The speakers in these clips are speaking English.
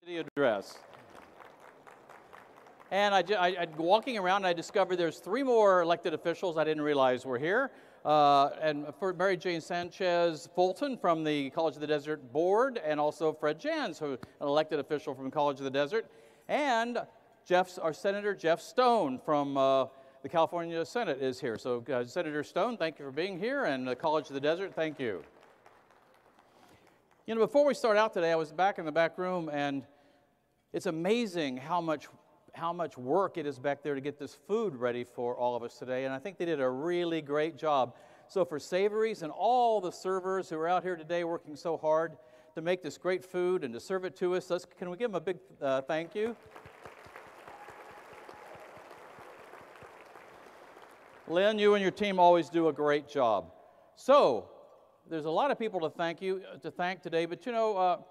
City address. And walking around, I discovered there's 3 more elected officials I didn't realize were here. And for Mary Jane Sanchez Fulton from the College of the Desert Board, and also Fred Jans, who an elected official from College of the Desert, and our Senator Jeff Stone from the California Senate is here. So Senator Stone, thank you for being here, and the College of the Desert, thank you. You know, before we start out today, I was back in the back room, and it's amazing how much work it is back there to get this food ready for all of us today, and I think they did a really great job. So for Savories and all the servers who are out here today working so hard to make this great food and to serve it to us, can we give them a big thank you? Lynn, you and your team always do a great job. So there's a lot of people to thank today, but you know,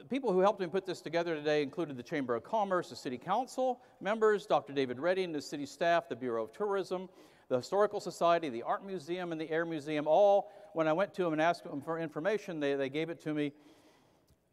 people who helped me put this together today included the Chamber of Commerce, the City Council members, Dr. David Redding, the city staff, the Bureau of Tourism, the Historical Society, the Art Museum, and the Air Museum. All, when I went to them and asked them for information, they gave it to me.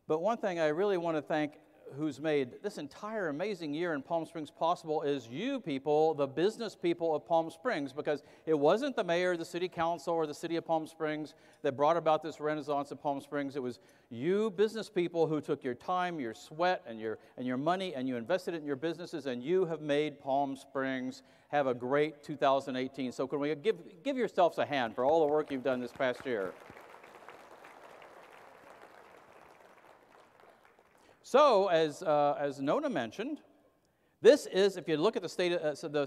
But one thing I really want to thank who's made this entire amazing year in Palm Springs possible is you people, the business people of Palm Springs, because it wasn't the mayor, the city council, or the city of Palm Springs that brought about this renaissance of Palm Springs. It was you business people who took your time, your sweat, and your money, and you invested it in your businesses, and you have made Palm Springs have a great 2018. So can we give yourselves a hand for all the work you've done this past year? So, as Nona mentioned, this is, if you look at the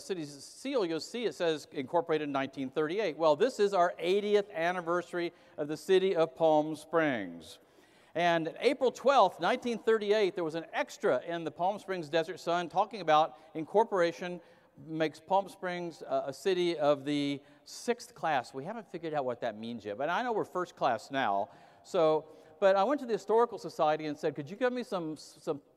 city's seal, you'll see it says incorporated in 1938. Well, this is our 80th anniversary of the city of Palm Springs. And April 12th, 1938, there was an extra in the Palm Springs Desert Sun talking about incorporation makes Palm Springs a city of the 6th class. We haven't figured out what that means yet, but I know we're 1st class now. But I went to the Historical Society and said, could you give me some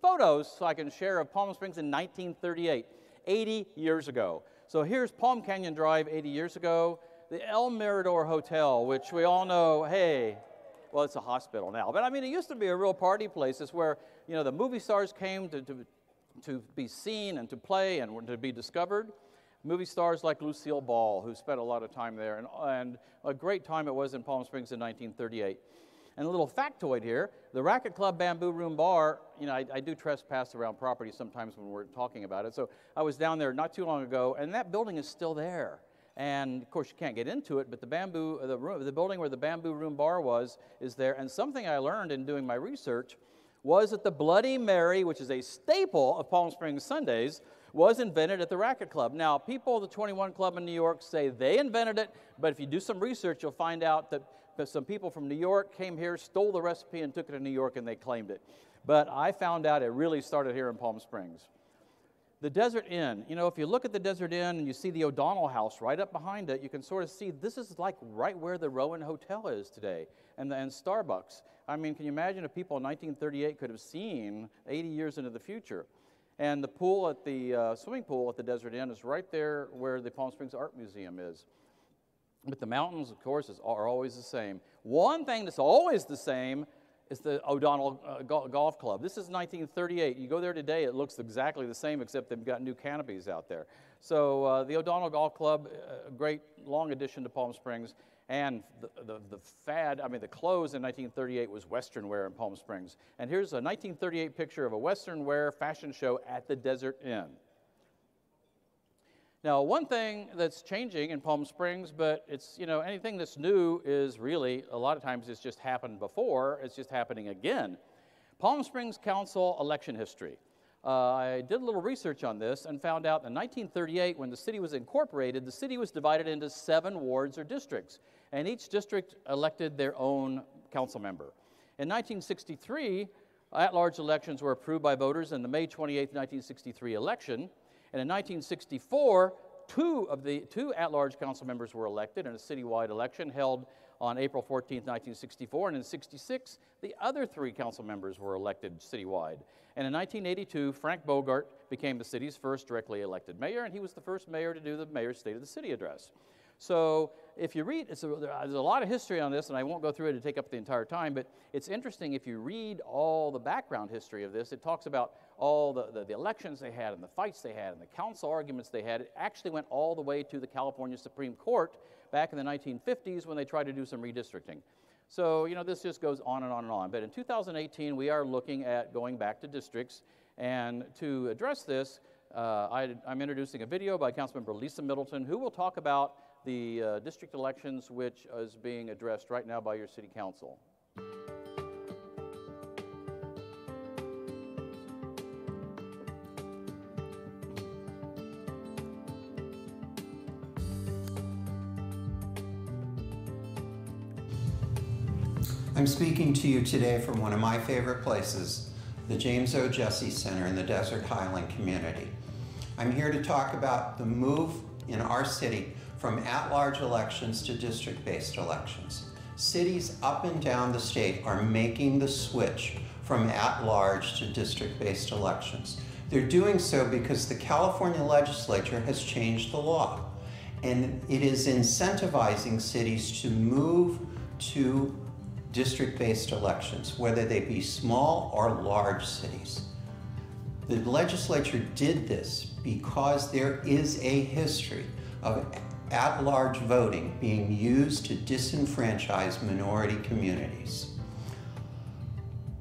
photos so I can share of Palm Springs in 1938, 80 years ago. So here's Palm Canyon Drive 80 years ago, the El Mirador Hotel, which we all know, hey, well, it's a hospital now. But I mean, it used to be a real party place. It's where, you know, the movie stars came to be seen and to play and to be discovered. Movie stars like Lucille Ball, who spent a lot of time there, and a great time it was in Palm Springs in 1938. And a little factoid here, the Racket Club Bamboo Room Bar, you know, I do trespass around property sometimes when we're talking about it. So I was down there not too long ago, and that building is still there. And of course, you can't get into it, but the building where the Bamboo Room Bar is there. And something I learned in doing my research was that the Bloody Mary, which is a staple of Palm Springs Sundays, was invented at the Racket Club. Now, people at the 21 Club in New York say they invented it, but if you do some research, you'll find out that some people from New York came here, stole the recipe, and took it to New York, and they claimed it. But I found out it really started here in Palm Springs. The Desert Inn, you know, if you look at the Desert Inn and you see the O'Donnell House right up behind it, you can sort of see this is like right where the Rowan Hotel is today, and Starbucks. I mean, can you imagine if people in 1938 could have seen 80 years into the future? And the pool at the swimming pool at the Desert Inn is right there where the Palm Springs Art Museum is. But the mountains, of course, are always the same. One thing that's always the same is the O'Donnell Golf Club. This is 1938. You go there today, it looks exactly the same, except they've got new canopies out there. So the O'Donnell Golf Club, a great long addition to Palm Springs. And the clothes in 1938 was Western wear in Palm Springs. And here's a 1938 picture of a Western wear fashion show at the Desert Inn. Now, one thing that's changing in Palm Springs, but it's, you know, anything that's new is really, a lot of times it's just happened before, it's just happening again. Palm Springs Council election history. I did a little research on this and found out in 1938, when the city was incorporated, the city was divided into 7 wards or districts, and each district elected their own council member. In 1963, at-large elections were approved by voters in the May 28, 1963 election. And in 1964, two at-large council members were elected in a citywide election held on April 14, 1964. And in 1966, the other 3 council members were elected citywide. And in 1982, Frank Bogart became the city's first directly elected mayor, and he was the first mayor to do the mayor's State of the City address. So if you read, there's a lot of history on this, and I won't go through it to take up the entire time, but it's interesting if you read all the background history of this. It talks about all the elections they had and the fights they had and the council arguments they had. It actually went all the way to the California Supreme Court back in the 1950s when they tried to do some redistricting. So, you know, this just goes on and on and on. But in 2018, we are looking at going back to districts. And to address this, I'm introducing a video by Councilmember Lisa Middleton, who will talk about the district elections, which is being addressed right now by your city council. I'm speaking to you today from one of my favorite places, the James O. Jesse Center in the Desert Highland community. I'm here to talk about the move in our city from at-large elections to district-based elections. Cities up and down the state are making the switch from at-large to district-based elections. They're doing so because the California legislature has changed the law, and it is incentivizing cities to move to district-based elections, whether they be small or large cities. The legislature did this because there is a history of at-large voting being used to disenfranchise minority communities.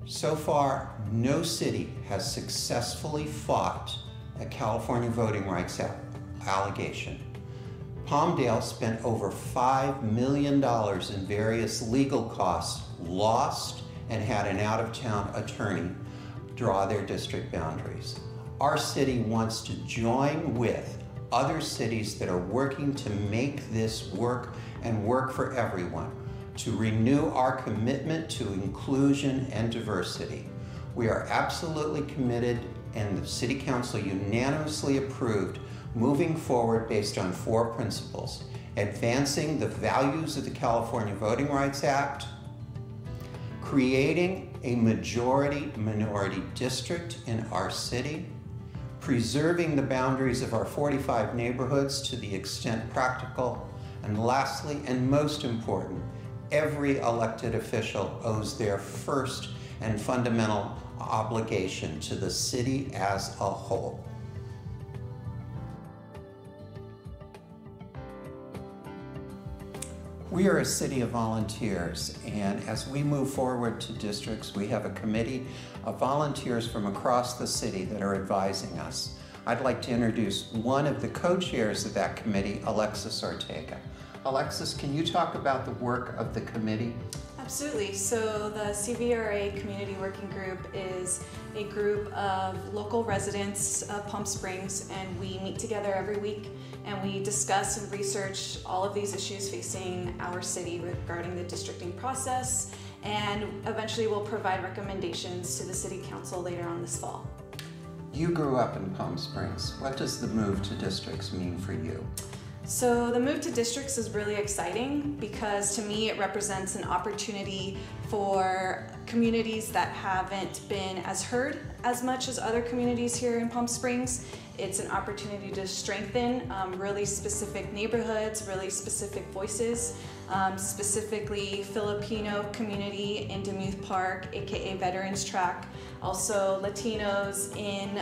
So far, no city has successfully fought a California voting rights allegation. Palmdale spent over $5 million in various legal costs, lost, and had an out-of-town attorney draw their district boundaries. Our city wants to join with other cities that are working to make this work and work for everyone, to renew our commitment to inclusion and diversity. We are absolutely committed, and the City Council unanimously approved moving forward based on 4 principles: advancing the values of the California Voting Rights Act, creating a majority-minority district in our city, preserving the boundaries of our 45 neighborhoods to the extent practical, and lastly, and most important, every elected official owes their first and fundamental obligation to the city as a whole. We are a city of volunteers, and as we move forward to districts, we have a committee of volunteers from across the city that are advising us. I'd like to introduce one of the co-chairs of that committee, Alexis Ortega. Alexis, can you talk about the work of the committee? Absolutely. So the CVRA Community Working Group is a group of local residents of Palm Springs, and we meet together every week and we discuss and research all of these issues facing our city regarding the districting process, and eventually we'll provide recommendations to the City Council later on this fall. You grew up in Palm Springs. What does the move to districts mean for you? So the move to districts is really exciting because to me it represents an opportunity for communities that haven't been as heard as much as other communities here in Palm Springs. It's an opportunity to strengthen really specific neighborhoods, really specific voices, specifically Filipino community in Demuth Park, aka Veterans Track, also Latinos in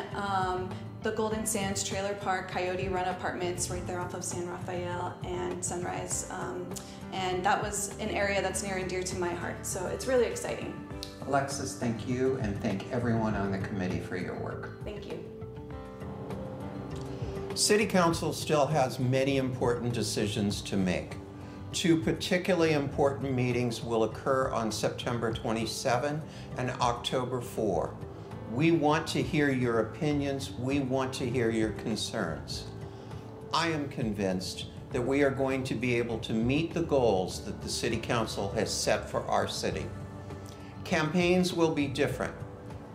the Golden Sands Trailer Park, Coyote Run Apartments, right there off of San Rafael and Sunrise. And that was an area that's near and dear to my heart, so it's really exciting. Alexis, thank you, and thank everyone on the committee for your work. Thank you. City Council still has many important decisions to make. 2 particularly important meetings will occur on September 27 and October 4. We want to hear your opinions. We want to hear your concerns. I am convinced that we are going to be able to meet the goals that the City Council has set for our city. Campaigns will be different.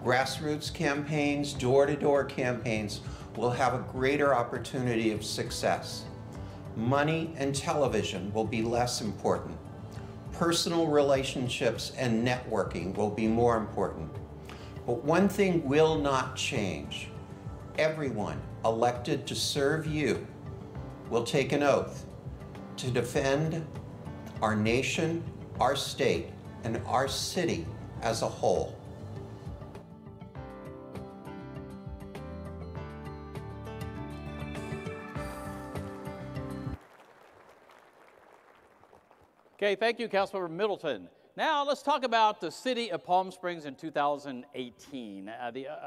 Grassroots campaigns, door-to-door campaigns will have a greater opportunity of success. Money and television will be less important. Personal relationships and networking will be more important. But one thing will not change. Everyone elected to serve you will take an oath to defend our nation, our state, and our city as a whole. Okay, thank you, Councilmember Middleton. Now let's talk about the city of Palm Springs in 2018,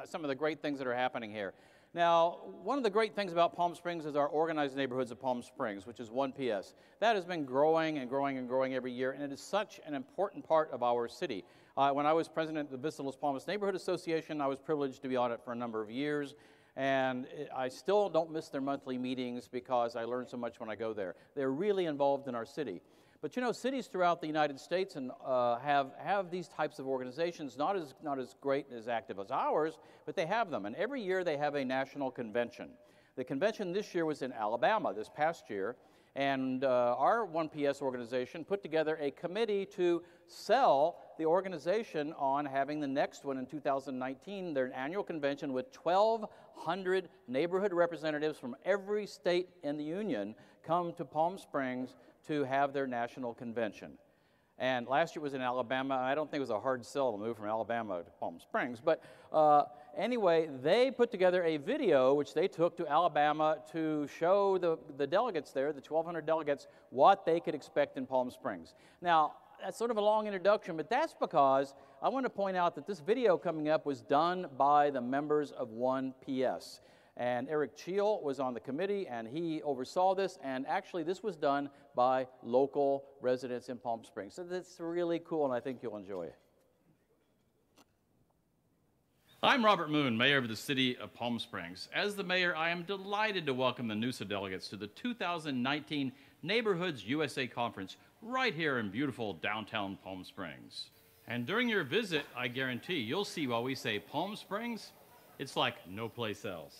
some of the great things that are happening here. Now, one of the great things about Palm Springs is our Organized Neighborhoods of Palm Springs, which is 1PS. That has been growing and growing and growing every year, and it is such an important part of our city. When I was president of the Vista Los Palmas Neighborhood Association, I was privileged to be on it for a number of years, and I still don't miss their monthly meetings because I learn so much when I go there. They're really involved in our city. But you know, cities throughout the United States have these types of organizations, not as great and as active as ours, but they have them. And every year they have a national convention. The convention this year was in Alabama this past year, and our 1PS organization put together a committee to sell the organization on having the next one in 2019, their annual convention with 1,200 neighborhood representatives from every state in the union come to Palm Springs to have their national convention. And last year was in Alabama. I don't think it was a hard sell to move from Alabama to Palm Springs, but anyway, they put together a video which they took to Alabama to show the delegates there, the 1,200 delegates, what they could expect in Palm Springs. Now, that's sort of a long introduction, but that's because I want to point out that this video coming up was done by the members of 1PS. And Eric Cheel was on the committee, and he oversaw this, and actually this was done by local residents in Palm Springs. So that's really cool, and I think you'll enjoy it. I'm Robert Moon, Mayor of the City of Palm Springs. As the mayor, I am delighted to welcome the NUSA delegates to the 2019 Neighborhoods USA Conference right here in beautiful downtown Palm Springs. And during your visit, I guarantee you'll see why we say Palm Springs, it's like no place else.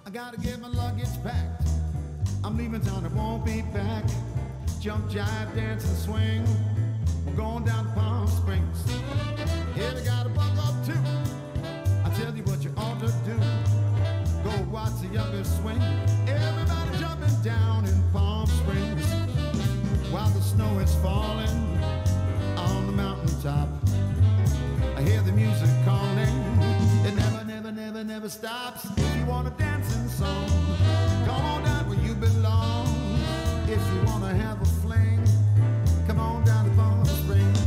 I gotta get my luggage packed. I'm leaving town, I won't be back. Jump, jive, dance, and swing. We're going down to Palm Springs. Yeah, we gotta buck up too. I tell you what you ought to do. Go watch the youngest swing. Everybody jumping down in Palm Springs while the snow is falling on the mountaintop. I hear the music calling. It never, never, never, never stops. If you want a dancing song, come on down where you belong. If you want to have a fling, come on down to Palm Springs.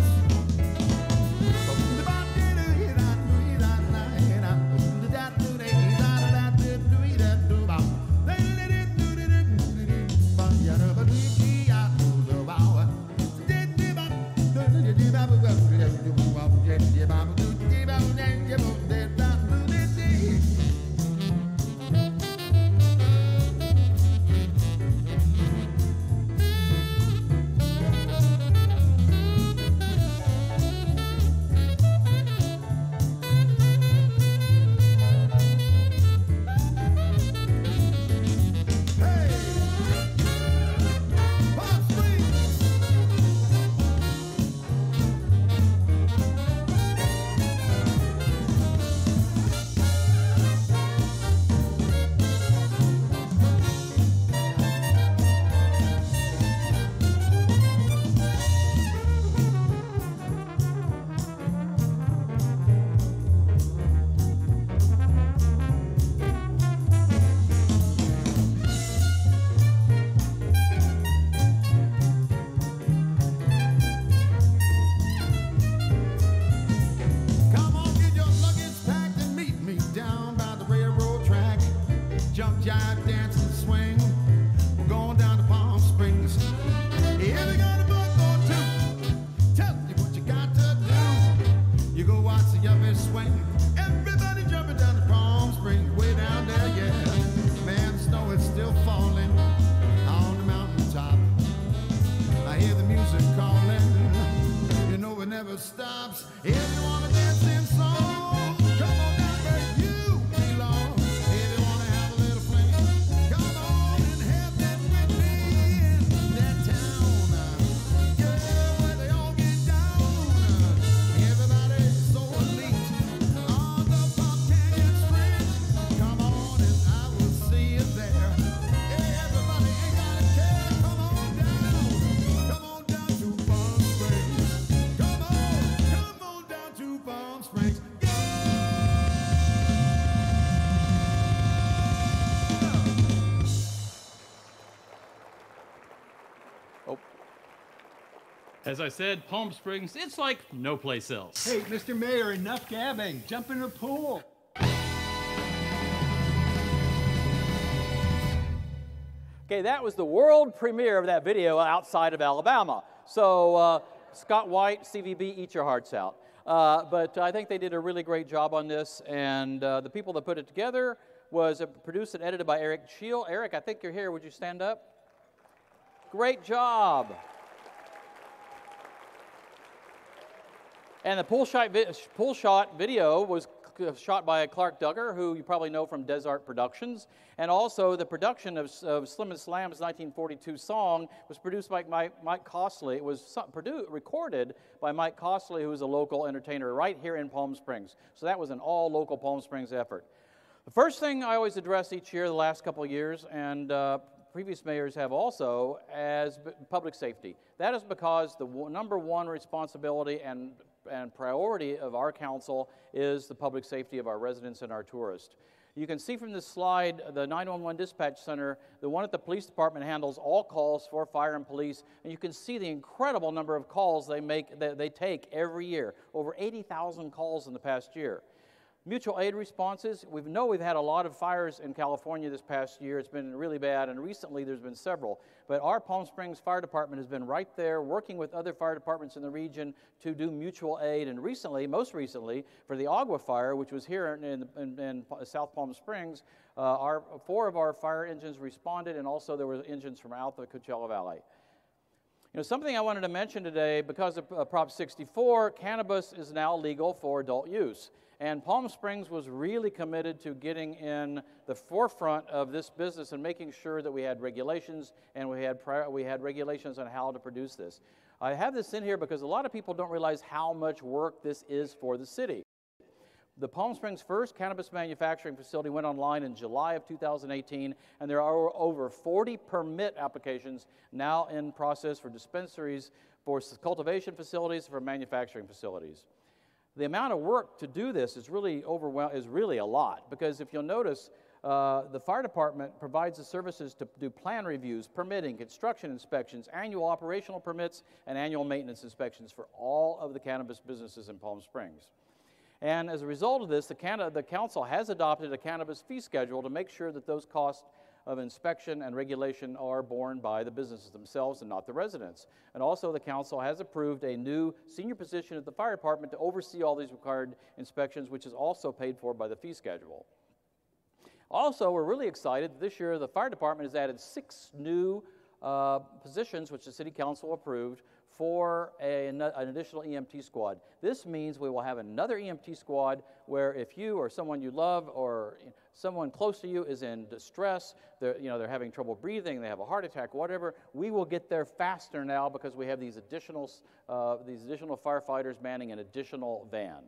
Oh. As I said, Palm Springs, it's like no place else. Hey, Mr. Mayor, enough gabbing. Jump in the pool. Okay, that was the world premiere of that video outside of Alabama. So Scott White, CVB, eat your hearts out. But I think they did a really great job on this, and the people that put it together was produced and edited by Eric Scheel. Eric, I think you're here. Would you stand up? Great job. And the pool shot video was shot by Clark Duggar, who you probably know from Desart Productions. And also the production of Slim and Slam's 1942 song was produced by Mike Costley. It was recorded by Mike Costley, who is a local entertainer right here in Palm Springs. So that was an all-local Palm Springs effort. The first thing I always address each year, the last couple of years, and previous mayors have also, as public safety. That is because the number one responsibility and priority of our council is the public safety of our residents and our tourists. You can see from this slide, the 911 dispatch center, the one at the police department handles all calls for fire and police, and you can see the incredible number of calls they take every year, over 80,000 calls in the past year. Mutual aid responses, we've had a lot of fires in California this past year. It's been really bad, and recently there's been several. But our Palm Springs Fire Department has been right there working with other fire departments in the region to do mutual aid. And recently, most recently, for the Agua fire, which was here in South Palm Springs, 4 of our fire engines responded, and also there were engines from out the Coachella Valley. You know, something I wanted to mention today, because of Prop 64, cannabis is now legal for adult use. And Palm Springs was really committed to getting in the forefront of this business and making sure that we had regulations, and we had regulations on how to produce this. I have this in here because a lot of people don't realize how much work this is for the city. The Palm Springs' first cannabis manufacturing facility went online in July of 2018, and there are over 40 permit applications now in process for dispensaries, for cultivation facilities, for manufacturing facilities. The amount of work to do this is really a lot, because if you'll notice, the fire department provides the services to do plan reviews, permitting, construction inspections, annual operational permits, and annual maintenance inspections for all of the cannabis businesses in Palm Springs. And as a result of this, the council has adopted a cannabis fee schedule to make sure that those costs of inspection and regulation are borne by the businesses themselves and not the residents. And also the council has approved a new senior position at the fire department to oversee all these required inspections, which is also paid for by the fee schedule. Also, we're really excited that this year the fire department has added 6 new positions, which the city council approved, for an additional EMT squad. This means we will have another EMT squad where if you or someone you love or someone close to you is in distress, they're having trouble breathing, they have a heart attack, whatever, we will get there faster now because we have these additional firefighters manning an additional van.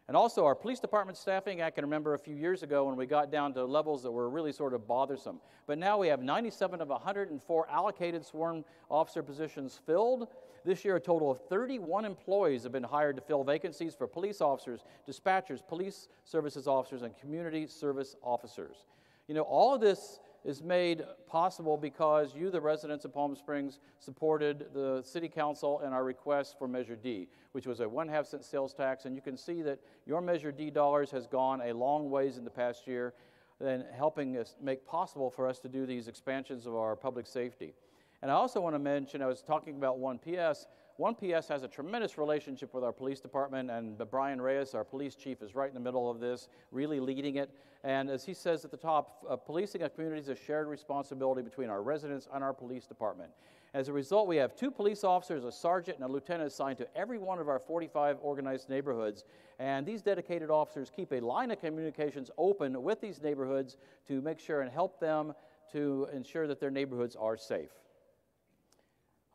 And also our police department staffing, I can remember a few years ago when we got down to levels that were really sort of bothersome. But now we have 97 of 104 allocated sworn officer positions filled. This year a total of 31 employees have been hired to fill vacancies for police officers, dispatchers, police services officers, and community service officers. You know, all of this is made possible because you, the residents of Palm Springs, supported the City Council and our request for Measure D, which was a 1/2 cent sales tax, and you can see that your Measure D dollars has gone a long ways in the past year in helping us make possible for us to do these expansions of our public safety. And I also want to mention, I was talking about 1PS. 1PS has a tremendous relationship with our police department, and Brian Reyes, our police chief, is right in the middle of this, really leading it. And as he says at the top, policing a community is a shared responsibility between our residents and our police department. As a result, we have 2 police officers, a sergeant and a lieutenant assigned to every one of our 45 organized neighborhoods. And these dedicated officers keep a line of communications open with these neighborhoods to make sure and help them to ensure that their neighborhoods are safe.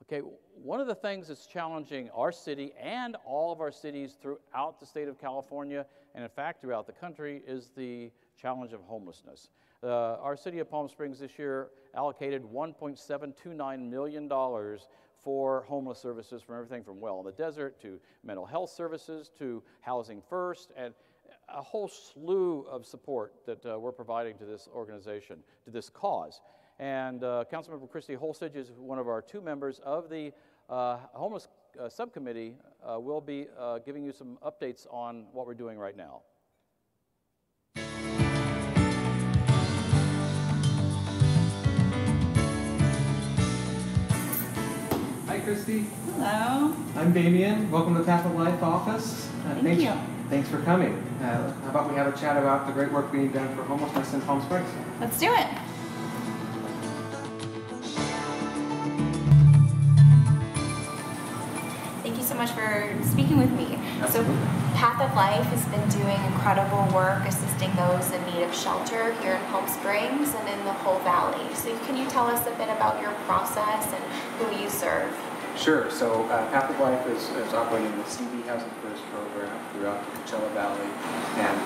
Okay, one of the things that's challenging our city and all of our cities throughout the state of California, and in fact throughout the country, is the challenge of homelessness. Our city of Palm Springs this year allocated $1.729 million for homeless services, from everything from Well in the Desert to mental health services to Housing First, and a whole slew of support that we're providing to this organization, to this cause. And Councilmember Christy Holstage is one of our 2 members of the homeless subcommittee, will be giving you some updates on what we're doing right now. Hi, Christy. Hello. I'm Damien. Welcome to Path of Life office. Thank you. Thanks for coming. How about we have a chat about the great work being done for homelessness in Palm Springs? Let's do it. Thank you so much for speaking with me. Absolutely. So Path of Life has been doing incredible work assisting those in need of shelter here in Palm Springs and in the whole valley. So can you tell us a bit about your process and who you serve? Sure. So Path of Life is operating the CD Housing First program throughout the Coachella Valley, and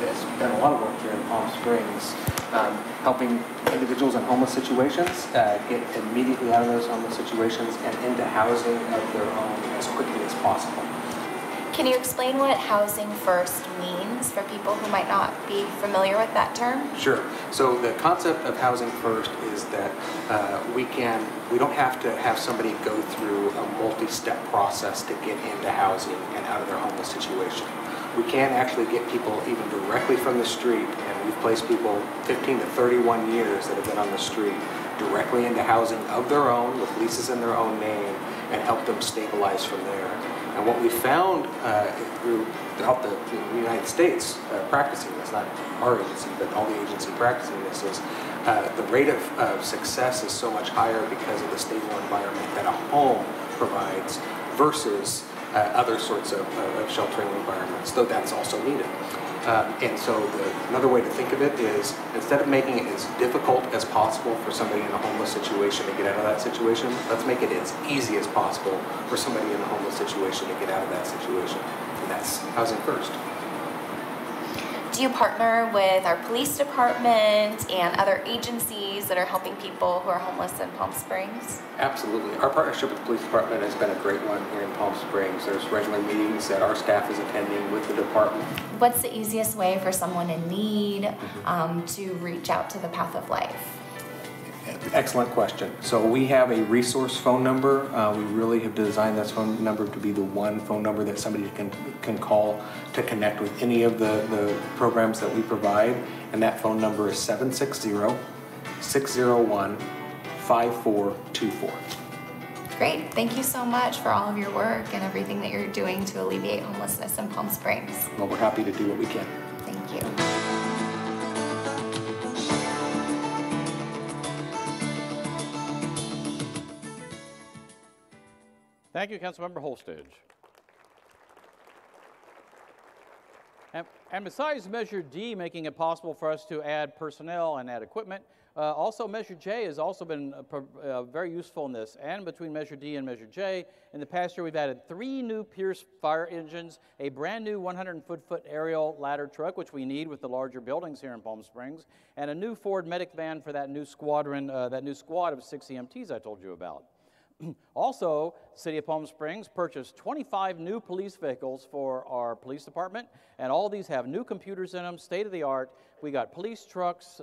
it has done a lot of work here in Palm Springs, helping individuals in homeless situations get immediately out of those homeless situations and into housing of their own as quickly as possible. Can you explain what Housing First means for people who might not be familiar with that term? Sure. So the concept of Housing First is that we don't have to have somebody go through a multi-step process to get into housing and out of their homeless situation. We can actually get people even directly from the street, and we've placed people 15 to 31 years that have been on the street directly into housing of their own with leases in their own name and help them stabilize from there. And what we found throughout the United States practicing this, not our agency, but all the agency practicing this, is the rate of success is so much higher because of the stable environment that a home provides versus other sorts of sheltering environments, though that's also needed. And so another way to think of it is, instead of making it as difficult as possible for somebody in a homeless situation to get out of that situation, let's make it as easy as possible for somebody in a homeless situation to get out of that situation. And that's Housing First. Do you partner with our police department and other agencies that are helping people who are homeless in Palm Springs? Absolutely. Our partnership with the police department has been a great one here in Palm Springs. There's regular meetings that our staff is attending with the department. What's the easiest way for someone in need to reach out to the Path of Life? Excellent question. So we have a resource phone number. We really have designed this phone number to be the one phone number that somebody can call to connect with any of the programs that we provide. And that phone number is 760-601-5424. Great. Thank you so much for all of your work and everything that you're doing to alleviate homelessness in Palm Springs. Well, we're happy to do what we can. Thank you. Thank you, Councilmember Holstage. And besides Measure D making it possible for us to add personnel and add equipment, also Measure J has also been very useful in this. And between Measure D and Measure J, in the past year we've added 3 new Pierce fire engines, a brand new 100-foot aerial ladder truck, which we need with the larger buildings here in Palm Springs, and a new Ford medic van for that new squadron, that new squad of 6 EMTs I told you about. Also, City of Palm Springs purchased 25 new police vehicles for our police department, and all these have new computers in them, state-of-the-art. We got police trucks,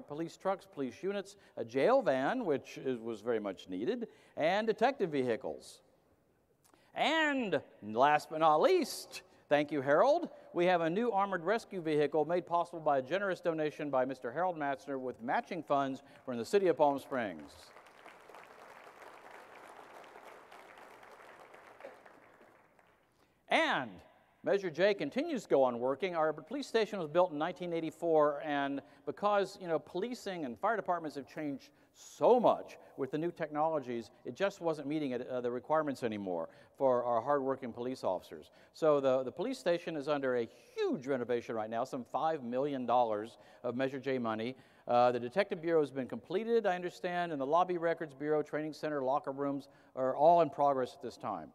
police trucks, police units, a jail van, which was very much needed, and detective vehicles. And last but not least, thank you, Harold, we have a new armored rescue vehicle made possible by a generous donation by Mr. Harold Matzner with matching funds from the City of Palm Springs. And Measure J continues to go on working. Our police station was built in 1984, and because, policing and fire departments have changed so much with the new technologies, it just wasn't meeting the requirements anymore for our hardworking police officers. So the police station is under a huge renovation right now, some $5 million of Measure J money. The Detective Bureau has been completed, I understand, and the Lobby Records Bureau, Training Center, locker rooms are all in progress at this time.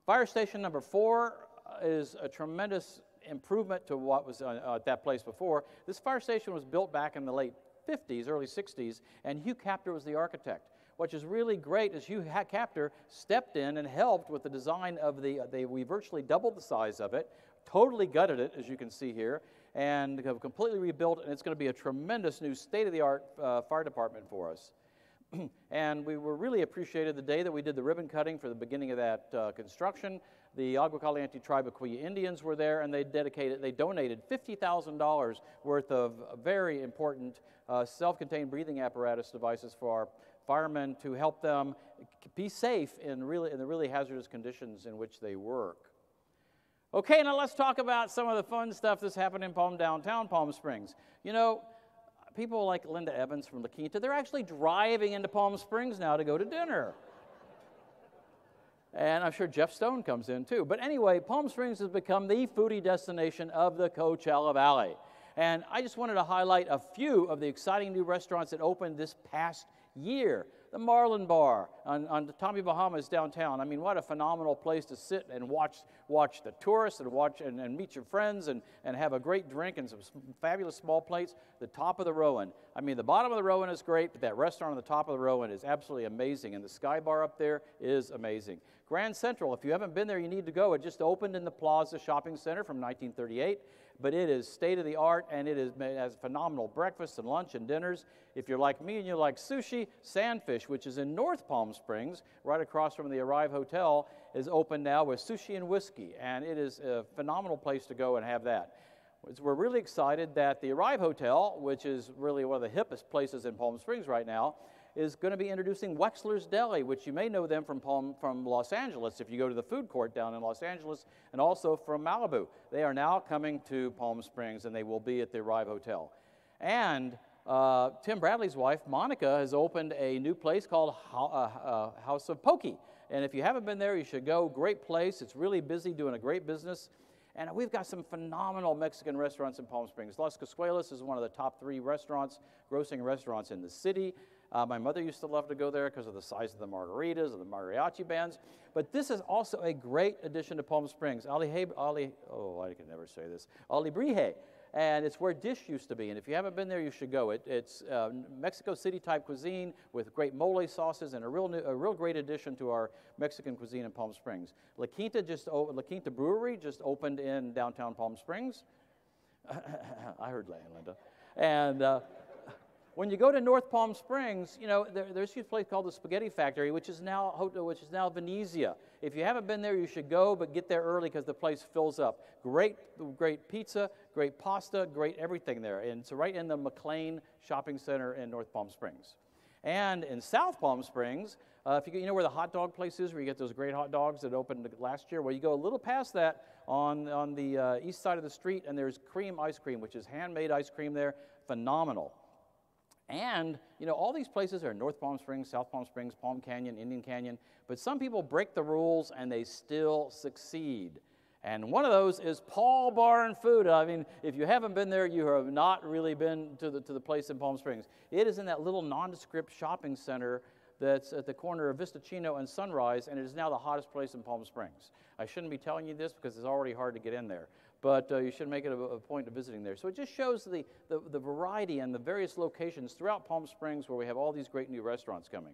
Fire station number 4 is a tremendous improvement to what was at that place before. This fire station was built back in the late 50s, early 60s, and Hugh Capter was the architect. What is really great is Hugh Capter stepped in and helped with the design of we virtually doubled the size of it, totally gutted it, as you can see here, and have completely rebuilt, and it's going to be a tremendous new state-of-the-art fire department for us. And we were really appreciated the day that we did the ribbon cutting for the beginning of that construction. The Agua Caliente tribe of Quilla Indians were there, and they donated $50,000 worth of very important self-contained breathing apparatus devices for our firemen to help them be safe in the really hazardous conditions in which they work. Okay, now let's talk about some of the fun stuff that's happened in downtown Palm Springs. You know, people like Linda Evans from Lakita, they're actually driving into Palm Springs now to go to dinner. And I'm sure Jeff Stone comes in too. But anyway, Palm Springs has become the foodie destination of the Coachella Valley. And I just wanted to highlight a few of the exciting new restaurants that opened this past year. The Marlin Bar on Tommy Bahama's downtown. I mean, what a phenomenal place to sit and watch the tourists and meet your friends and have a great drink and some fabulous small plates. The top of the Rowan. I mean, the bottom of the Rowan is great, but that restaurant on the top of the Rowan is absolutely amazing. And the Sky Bar up there is amazing. Grand Central, if you haven't been there, you need to go. It just opened in the Plaza Shopping Center from 1938. But it is state-of-the-art, and it has phenomenal breakfasts and lunch and dinners. If you're like me and you like sushi, Sandfish, which is in North Palm Springs, right across from the Arrive Hotel, is open now with sushi and whiskey, and it is a phenomenal place to go and have that. We're really excited that the Arrive Hotel, which is really one of the hippest places in Palm Springs right now, is going to be introducing Wexler's Deli, which you may know them from Los Angeles if you go to the food court down in Los Angeles, and also from Malibu. They are now coming to Palm Springs, and they will be at the Arrive Hotel. And Tim Bradley's wife, Monica, has opened a new place called House of Pokey. And if you haven't been there, you should go. Great place. It's really busy, doing a great business. And we've got some phenomenal Mexican restaurants in Palm Springs. Las Coscuelas is one of the top 3 grossing restaurants in the city. My mother used to love to go there because of the size of the margaritas and the mariachi bands. But this is also a great addition to Palm Springs. I can never say this. Alebrije. And it's where Dish used to be. And if you haven't been there, you should go. It's Mexico City type cuisine with great mole sauces and a real great addition to our Mexican cuisine in Palm Springs. Lakita Brewery just opened in downtown Palm Springs. I heard Linda. And when you go to North Palm Springs, you know, there's a place called the Spaghetti Factory, which is now Venezia. If you haven't been there, you should go, but get there early because the place fills up. Great pizza, great pasta, great everything there. And it's right in the McLean Shopping Center in North Palm Springs. And in South Palm Springs, you know where the hot dog place is, where you get those great hot dogs that opened last year? Well, you go a little past that on the east side of the street, and there's Cream Ice Cream, which is handmade ice cream there. Phenomenal. And, you know, all these places are North Palm Springs, South Palm Springs, Palm Canyon, Indian Canyon, but some people break the rules and they still succeed. And one of those is Paul Bar and Food. I mean, if you haven't been there, you have not really been to the place in Palm Springs. It is in that little nondescript shopping center that's at the corner of Vista Chino and Sunrise, and it is now the hottest place in Palm Springs. I shouldn't be telling you this because it's already hard to get in there, but you should make it a point of visiting there. So it just shows the variety and the various locations throughout Palm Springs where we have all these great new restaurants coming.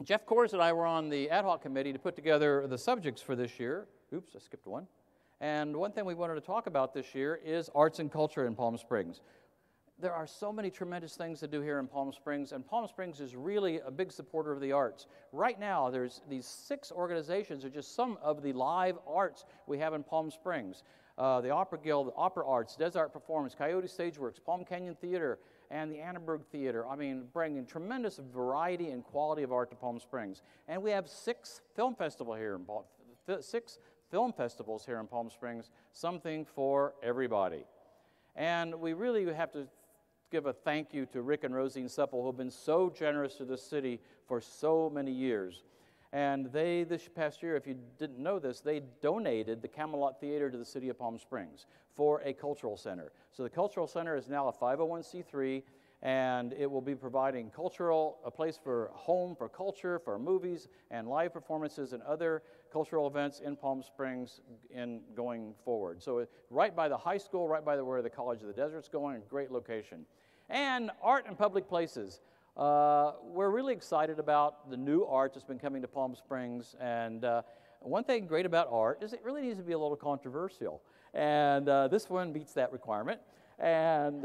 Jeff Kors and I were on the ad hoc committee to put together the subjects for this year. Oops, I skipped one. And one thing we wanted to talk about this year is arts and culture in Palm Springs. There are so many tremendous things to do here in Palm Springs, and Palm Springs is really a big supporter of the arts. Right now, there's these 6 organizations are just some of the live arts we have in Palm Springs. The Opera Guild, the Opera Arts, Desert Performance, Coyote Stageworks, Palm Canyon Theater, and the Annenberg Theater. I mean, bringing tremendous variety and quality of art to Palm Springs. And we have 6 film festivals here in Palm Springs, something for everybody. And we really have to give a thank you to Rick and Rosine Supple, who have been so generous to this city for so many years. And they, this past year, if you didn't know this, they donated the Camelot Theater to the city of Palm Springs for a cultural center. So the cultural center is now a 501c3, and it will be providing a place for home, for culture, for movies, and live performances and other cultural events in Palm Springs going forward. So right by the high school, right by where the College of the Desert's going, a great location. And art in public places. We're really excited about the new art that's been coming to Palm Springs, and one thing great about art is it really needs to be a little controversial. And this one meets that requirement. And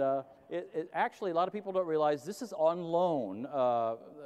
it actually, a lot of people don't realize this is on loan.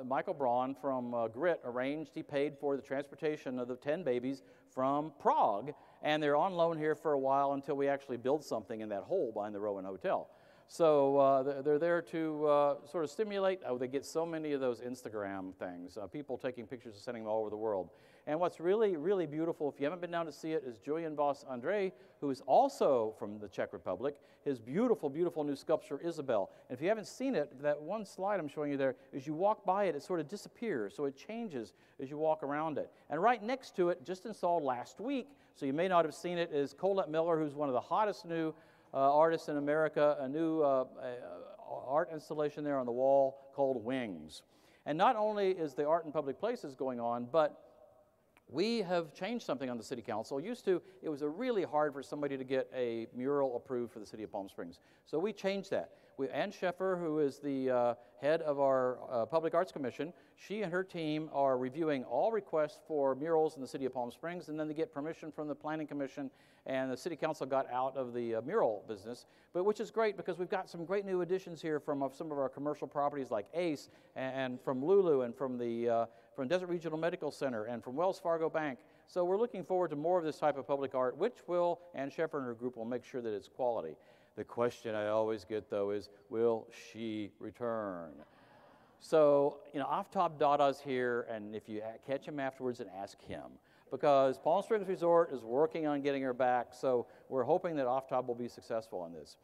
Michael Braun from Grit arranged, he paid for the transportation of the 10 babies from Prague. And they're on loan here for a while until we actually build something in that hole behind the Rowan Hotel. So they're there to sort of stimulate. Oh, they get so many of those Instagram things, people taking pictures and sending them all over the world. And what's really, really beautiful, if you haven't been down to see it, is Julian Voss André, who is also from the Czech Republic. His beautiful, beautiful new sculpture, Isabel. And if you haven't seen it, that one slide I'm showing you there, as you walk by it, it sort of disappears. So it changes as you walk around it. And right next to it, just installed last week, so you may not have seen it, is Colette Miller, who's one of the hottest new artists in America, a new art installation there on the wall called Wings. And not only is the art in public places going on, but we have changed something on the City Council. Used to, it was really hard for somebody to get a mural approved for the City of Palm Springs. So we changed that. Ann Sheffer, who is the head of our Public Arts Commission, she and her team are reviewing all requests for murals in the City of Palm Springs, and then they get permission from the Planning Commission, and the City Council got out of the mural business, but which is great because we've got some great new additions here from some of our commercial properties like Ace, and from Lulu, and from the from Desert Regional Medical Center, and from Wells Fargo Bank. So we're looking forward to more of this type of public art, which Ann Sheffer and her group will make sure that it's quality. The question I always get, though, is, will she return? So, Off-Top Dada's here, and if you catch him afterwards, and ask him. Because Palm Springs Resort is working on getting her back, so we're hoping that Off-Top will be successful on this.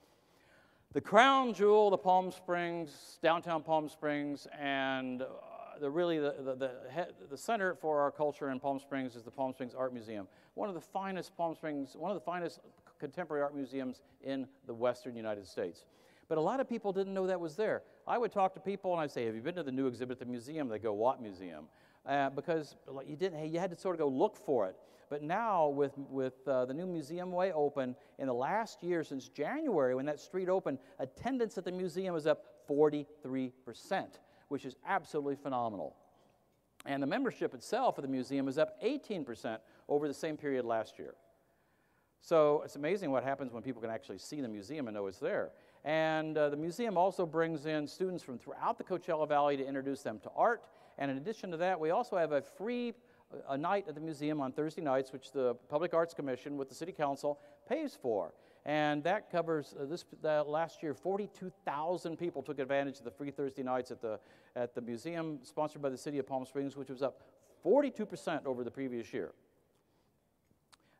The crown jewel, the Palm Springs, downtown Palm Springs, and the center for our culture in Palm Springs is the Palm Springs Art Museum. One of the finest contemporary art museums in the western United States. But a lot of people didn't know that was there. I would talk to people and I'd say, have you been to the new exhibit at the museum? They go, what museum? Because you had to sort of go look for it. But now with the new museum way open, in the last year since January when that street opened, attendance at the museum is up 43%, which is absolutely phenomenal. And the membership itself of the museum is up 18% over the same period last year. So it's amazing what happens when people can actually see the museum and know it's there. And the museum also brings in students from throughout the Coachella Valley to introduce them to art. And in addition to that, we also have a free night at the museum on Thursday nights, which the Public Arts Commission with the City Council pays for. And that covers, last year, 42,000 people took advantage of the free Thursday nights at the museum, sponsored by the City of Palm Springs, which was up 42% over the previous year.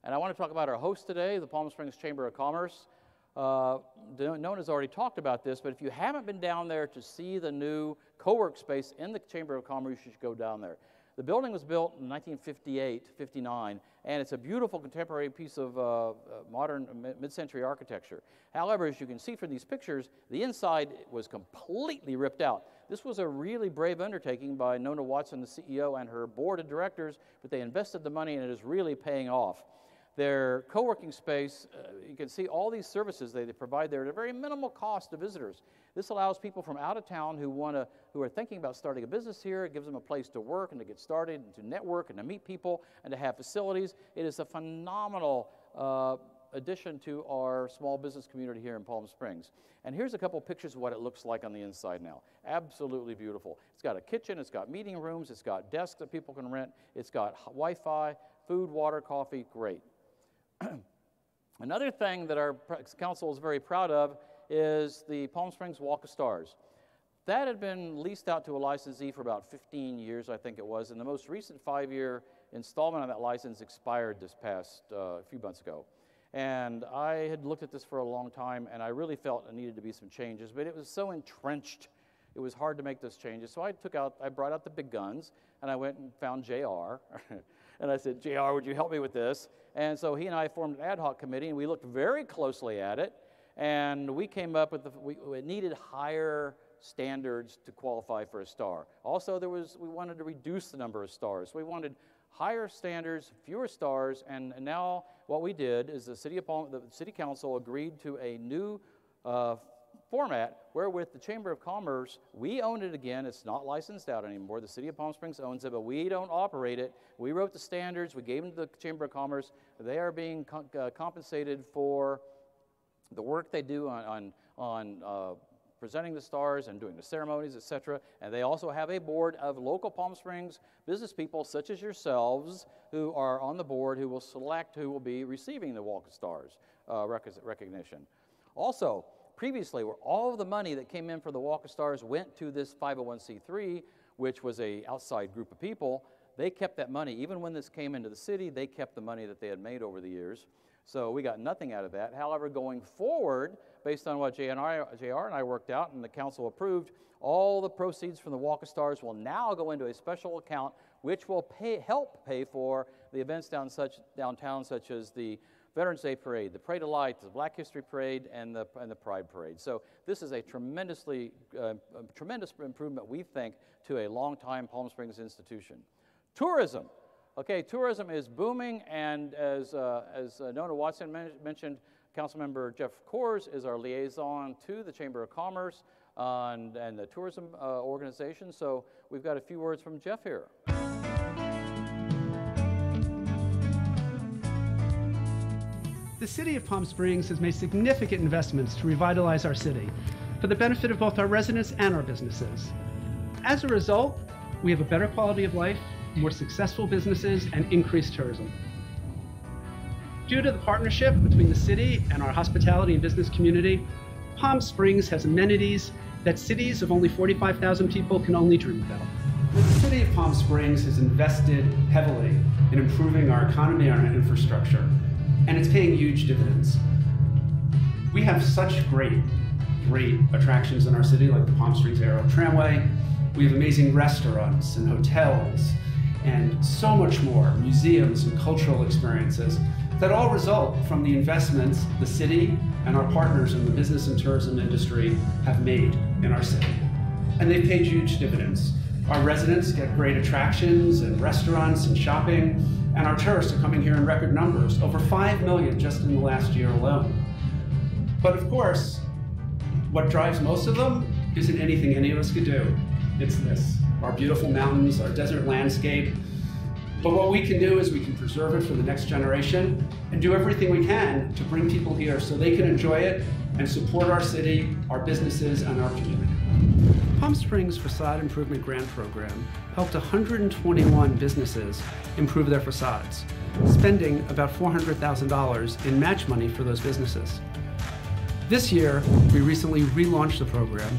And I want to talk about our host today, the Palm Springs Chamber of Commerce. Nona has already talked about this, but if you haven't been down there to see the new co-work space in the Chamber of Commerce, you should go down there. The building was built in 1958-59, and it's a beautiful contemporary piece of modern mid-century architecture. However, as you can see from these pictures, the inside was completely ripped out. This was a really brave undertaking by Nona Watson, the CEO, and her board of directors, but they invested the money, and it is really paying off. Their co-working space, you can see all these services they provide there at a very minimal cost to visitors. This allows people from out of town who are thinking about starting a business here. It gives them a place to work and to get started and to network and to meet people and to have facilities. It is a phenomenal addition to our small business community here in Palm Springs. And here's a couple pictures of what it looks like on the inside now. Absolutely beautiful. It's got a kitchen, it's got meeting rooms, it's got desks that people can rent, it's got Wi-Fi, food, water, coffee, great. Another thing that our council is very proud of is the Palm Springs Walk of Stars. That had been leased out to a licensee for about 15 years, I think it was, and the most recent 5-year installment on that license expired this past few months ago. And I had looked at this for a long time, and I really felt it needed to be some changes, but it was so entrenched, it was hard to make those changes. So I brought out the big guns, and I went and found JR. And I said, JR, would you help me with this? And so he and I formed an ad hoc committee, and we looked very closely at it. And we came up with it needed higher standards to qualify for a star. Also, we wanted to reduce the number of stars. So we wanted higher standards, fewer stars, and now what we did is the City Council agreed to a new format, where with the Chamber of Commerce, we own it again. It's not licensed out anymore. The City of Palm Springs owns it, but we don't operate it. We wrote the standards. We gave them to the Chamber of Commerce. They are being compensated for the work they do on presenting the stars and doing the ceremonies, etc. And they also have a board of local Palm Springs business people, such as yourselves, who are on the board, who will select who will be receiving the Walk of Stars recognition. Also, previously, where all of the money that came in for the Walk of Stars went to this 501c3, which was an outside group of people, they kept that money. Even when this came into the city, they kept the money that they had made over the years. So we got nothing out of that. However, going forward, based on what JR and I worked out and the council approved, all the proceeds from the Walk of Stars will now go into a special account which will help pay for the events downtown, such as the Veterans Day Parade, the Parade of Lights, the Black History Parade, and the Pride Parade. So this is a tremendous improvement, we think, to a long-time Palm Springs institution. Tourism. Okay, tourism is booming, and as Nona Watson mentioned, Councilmember Jeff Coors is our liaison to the Chamber of Commerce and the tourism organization. So we've got a few words from Jeff here. The City of Palm Springs has made significant investments to revitalize our city for the benefit of both our residents and our businesses. As a result, we have a better quality of life, more successful businesses, and increased tourism. Due to the partnership between the city and our hospitality and business community, Palm Springs has amenities that cities of only 45,000 people can only dream about. The City of Palm Springs has invested heavily in improving our economy and our infrastructure, and it's paying huge dividends. We have such great attractions in our city, like the Palm Springs Aero Tramway. We have amazing restaurants and hotels and so much more, museums and cultural experiences that all result from the investments the city and our partners in the business and tourism industry have made in our city. And they've paid huge dividends. Our residents get great attractions and restaurants and shopping, and our tourists are coming here in record numbers, over 5 million just in the last year alone. But of course, what drives most of them isn't anything any of us could do. It's this, our beautiful mountains, our desert landscape. But what we can do is we can preserve it for the next generation and do everything we can to bring people here so they can enjoy it and support our city, our businesses, and our community. Palm Springs Facade Improvement Grant Program helped 121 businesses improve their facades, spending about $400,000 in match money for those businesses. This year, we recently relaunched the program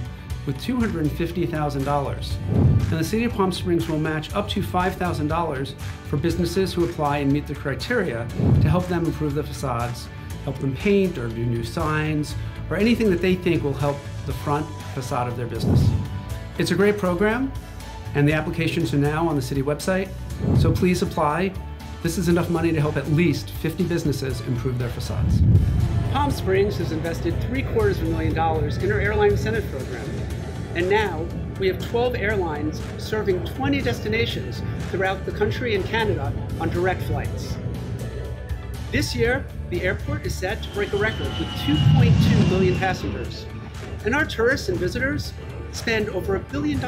with $250,000, and the City of Palm Springs will match up to $5,000 for businesses who apply and meet the criteria to help them improve the facades, help them paint or do new signs, or anything that they think will help the front facade of their business. It's a great program, and the applications are now on the city website, so please apply. This is enough money to help at least 50 businesses improve their facades. Palm Springs has invested $750,000 in our airline incentive program, and now we have 12 airlines serving 20 destinations throughout the country and Canada on direct flights. This year, the airport is set to break a record with 2.2 million passengers, and our tourists and visitors spend over $1 billion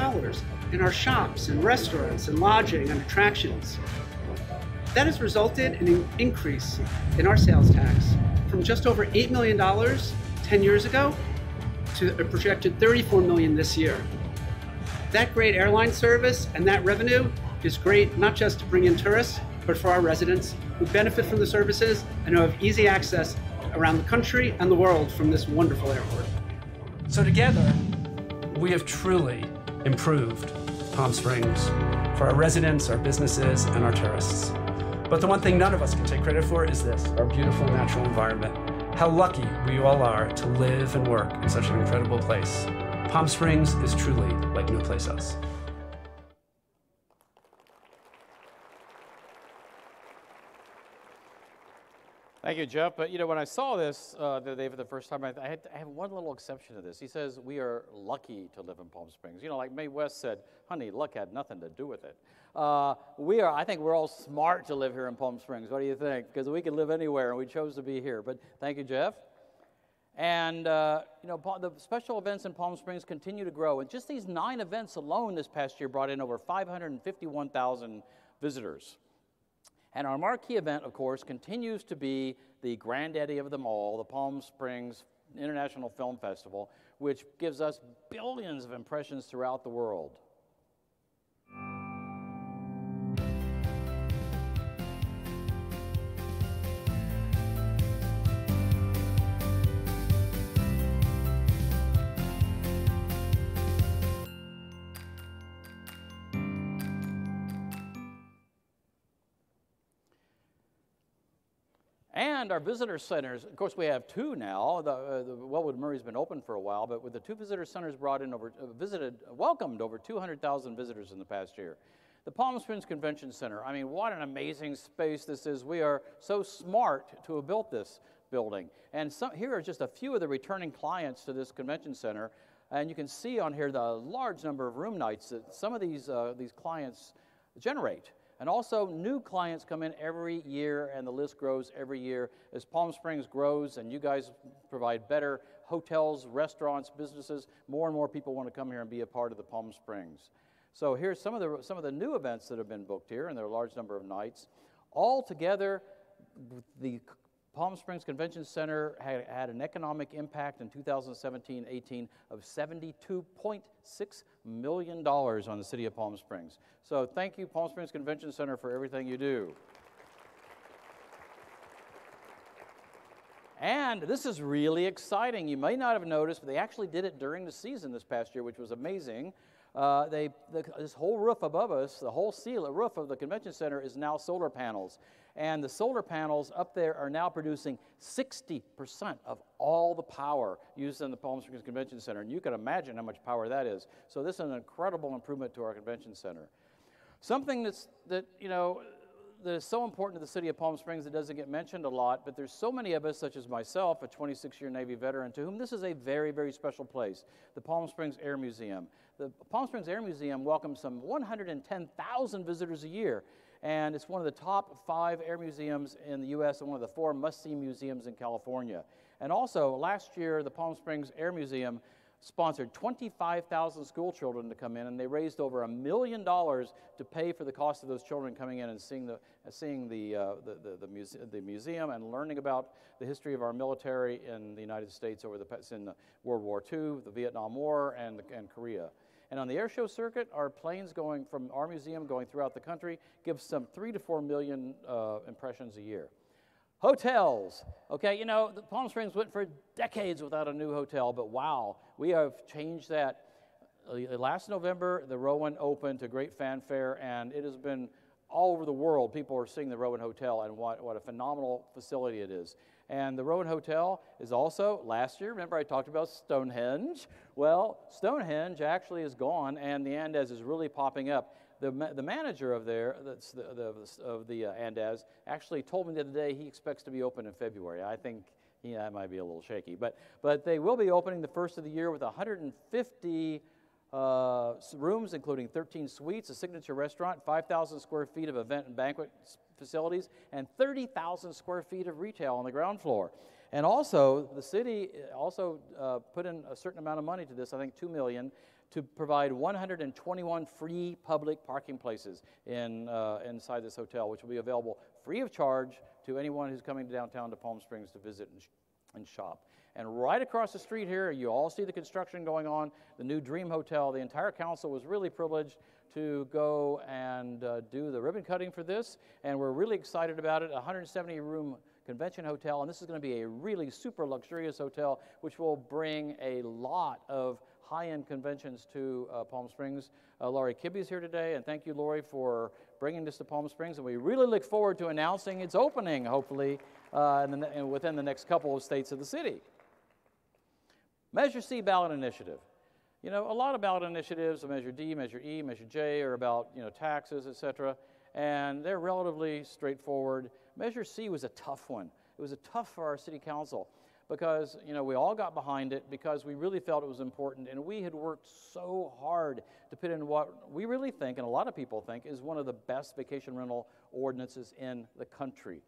in our shops and restaurants and lodging and attractions. That has resulted in an increase in our sales tax from just over $8 million 10 years ago to a projected $34 million this year. That great airline service and that revenue is great not just to bring in tourists, but for our residents who benefit from the services and who have easy access around the country and the world from this wonderful airport. So together, we have truly improved Palm Springs for our residents, our businesses, and our tourists. But the one thing none of us can take credit for is this, our beautiful natural environment. How lucky we all are to live and work in such an incredible place. Palm Springs is truly like no place else. Thank you, Jeff. But, you know, when I saw this the day for the first time, I have one little exception to this. He says, we are lucky to live in Palm Springs. You know, like Mae West said, honey, luck had nothing to do with it. I think we're all smart to live here in Palm Springs. What do you think? Because we can live anywhere, and we chose to be here. But thank you, Jeff. And the special events in Palm Springs continue to grow. And just these 9 events alone this past year brought in over 551,000 visitors. And our marquee event, of course, continues to be the granddaddy of them all, the Palm Springs International Film Festival, which gives us billions of impressions throughout the world. And our visitor centers, of course, we have 2 now. The Wellwood Murray's been open for a while, but with the 2 visitor centers brought in welcomed over 200,000 visitors in the past year. The Palm Springs Convention Center, I mean, what an amazing space this is. We are so smart to have built this building. And here are just a few of the returning clients to this convention center. And you can see on here the large number of room nights that some of these clients generate. And also, new clients come in every year, and the list grows every year as Palm Springs grows, and you guys provide better hotels, restaurants, businesses. More and more people want to come here and be a part of the Palm Springs. So here's some of the new events that have been booked here, and there are a large number of nights. All together, the Palm Springs Convention Center had an economic impact in 2017-18 of $72.6 million on the city of Palm Springs. So thank you, Palm Springs Convention Center, for everything you do. And this is really exciting. You may not have noticed, but they actually did it during the season this past year, which was amazing. This whole roof above us, the whole roof of the convention center is now solar panels. And the solar panels up there are now producing 60% of all the power used in the Palm Springs Convention Center. And you can imagine how much power that is. So this is an incredible improvement to our convention center. Something that is so important to the city of Palm Springs that doesn't get mentioned a lot, but there's so many of us, such as myself, a 26-year Navy veteran, to whom this is a very, very special place, the Palm Springs Air Museum. The Palm Springs Air Museum welcomes some 110,000 visitors a year, and it's one of the top 5 air museums in the U.S. and one of the 4 must-see museums in California. And also, last year, the Palm Springs Air Museum sponsored 25,000 school children to come in, and they raised over $1 million to pay for the cost of those children coming in and seeing the museum and learning about the history of our military in the United States in World War II, the Vietnam War, and Korea. And on the air show circuit, our planes going from our museum going throughout the country give some 3 to 4 million impressions a year. Hotels. Okay, the Palm Springs went for decades without a new hotel, but wow, we have changed that. Last November, the Rowan opened to great fanfare, and it has been all over the world. People are seeing the Rowan Hotel and what a phenomenal facility it is. And the Rowan Hotel is also, last year, remember I talked about Stonehenge? Well, Stonehenge actually is gone, and the Andes is really popping up. The manager of there, of the Andes, actually told me the other day he expects to be open in February. I think that might be a little shaky, but they will be opening the first of the year with 150 rooms, including 13 suites, a signature restaurant, 5,000 square feet of event and banquet facilities, and 30,000 square feet of retail on the ground floor. And also, the city also put in a certain amount of money to this, I think $2 million, to provide 121 free public parking places inside this hotel, which will be available free of charge to anyone who's coming downtown to Palm Springs to visit and shop. And right across the street here, you all see the construction going on, the new Dream Hotel. The entire council was really privileged to go and do the ribbon cutting for this, and we're really excited about it. 170-room convention hotel, and this is going to be a really super luxurious hotel, which will bring a lot of high-end conventions to Palm Springs. Laurie Kibbe's here today, and thank you, Laurie, for bringing this to Palm Springs, and we really look forward to announcing its opening, hopefully, within the next couple of states of the city. Measure C ballot initiative. A lot of ballot initiatives, Measure D, Measure E, Measure J, are about taxes, etc., and they're relatively straightforward. Measure C was a tough one. It was tough for our city council because we all got behind it because we really felt it was important, and we had worked so hard to put in what we really think, and a lot of people think, is one of the best vacation rental ordinances in the country.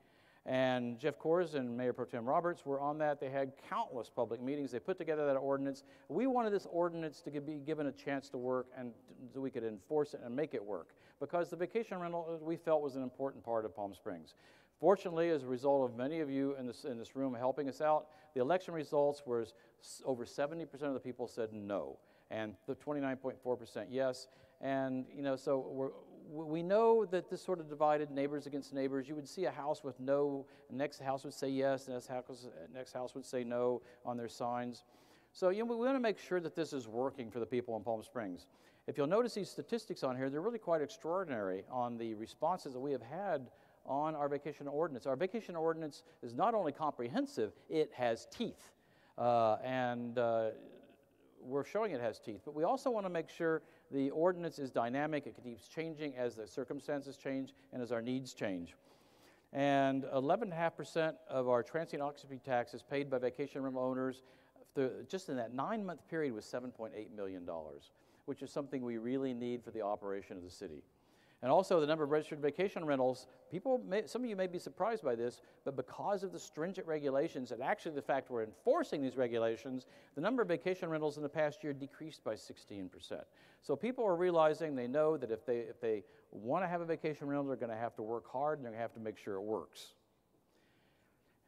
And Jeff Kors and Mayor Pro Tem Roberts were on that. They had countless public meetings. They put together that ordinance. We wanted this ordinance to be given a chance to work and so we could enforce it and make it work, because the vacation rental we felt was an important part of Palm Springs. Fortunately, as a result of many of you in this room helping us out, the election results were over 70% of the people said no, and the 29.4% yes. And so we know that this sort of divided neighbors against neighbors. You would see a house with no, next house would say yes, and next house would say no on their signs. So we want to make sure that this is working for the people in Palm Springs. If you'll notice these statistics on here, they're really quite extraordinary on the responses that we have had on our vacation ordinance. Our vacation ordinance is not only comprehensive, it has teeth. We're showing it has teeth, but we also want to make sure the ordinance is dynamic. It keeps changing as the circumstances change and as our needs change. And 11.5% of our transient occupancy tax is paid by vacation rental owners. Just in that 9-month period was $7.8 million, which is something we really need for the operation of the city. And also the number of registered vacation rentals, some of you may be surprised by this, but because of the stringent regulations and actually the fact we're enforcing these regulations, the number of vacation rentals in the past year decreased by 16%. So people are realizing, they know that if they want to have a vacation rental, they're going to have to work hard and they're going to have to make sure it works.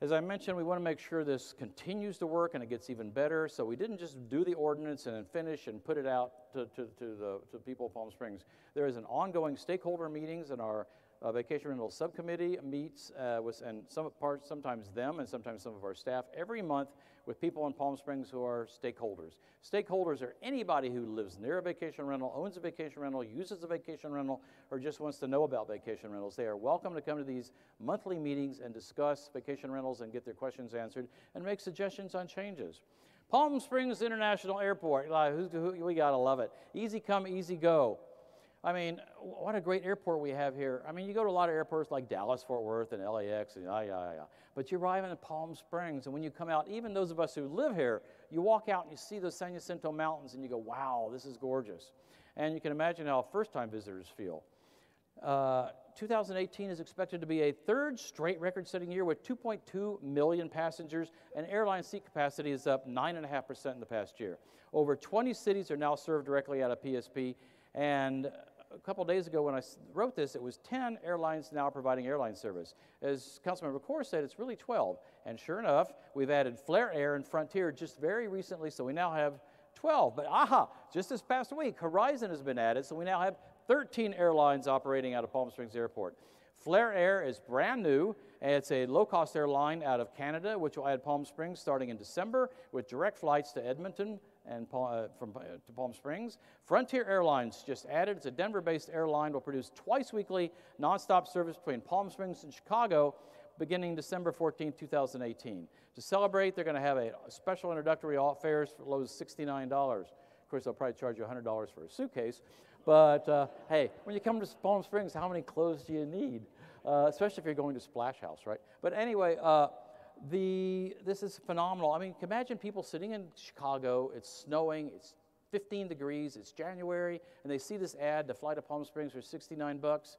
As I mentioned, we want to make sure this continues to work and it gets even better. So we didn't just do the ordinance and then finish and put it out to people of Palm Springs. There is an ongoing stakeholder meetings, and our vacation rental subcommittee meets sometimes them and sometimes some of our staff every month with people in Palm Springs who are stakeholders. Stakeholders are anybody who lives near a vacation rental, owns a vacation rental, uses a vacation rental, or just wants to know about vacation rentals. They are welcome to come to these monthly meetings and discuss vacation rentals and get their questions answered and make suggestions on changes. Palm Springs International Airport, we gotta love it. Easy come, easy go. I mean, what a great airport we have here. I mean, you go to a lot of airports like Dallas, Fort Worth, and LAX, and but you arrive in Palm Springs, and when you come out, even those of us who live here, you walk out and you see those San Jacinto Mountains, and you go, wow, this is gorgeous. And you can imagine how first-time visitors feel. 2018 is expected to be a third straight record-setting year with 2.2 million passengers, and airline seat capacity is up 9.5% in the past year. Over 20 cities are now served directly out of PSP, and a couple of days ago when I wrote this, it was 10 airlines now providing airline service. As Councilmember Kors said, it's really 12. And sure enough, we've added Flair Air and Frontier just very recently, so we now have 12. But just this past week, Horizon has been added, so we now have 13 airlines operating out of Palm Springs Airport. Flair Air is brand new, and it's a low-cost airline out of Canada, which will add Palm Springs starting in December with direct flights to Edmonton and to Palm Springs. Frontier Airlines just added. It's a Denver-based airline. Will produce twice weekly nonstop service between Palm Springs and Chicago beginning December 14, 2018. To celebrate, they're going to have a special introductory fares for low as $69. Of course, they'll probably charge you $100 for a suitcase. But hey, when you come to Palm Springs, how many clothes do you need? Especially if you're going to Splash House, right? But anyway, this is phenomenal. I mean, imagine people sitting in Chicago, it's snowing, it's 15 degrees, it's January, and they see this ad to fly to Palm Springs for $69.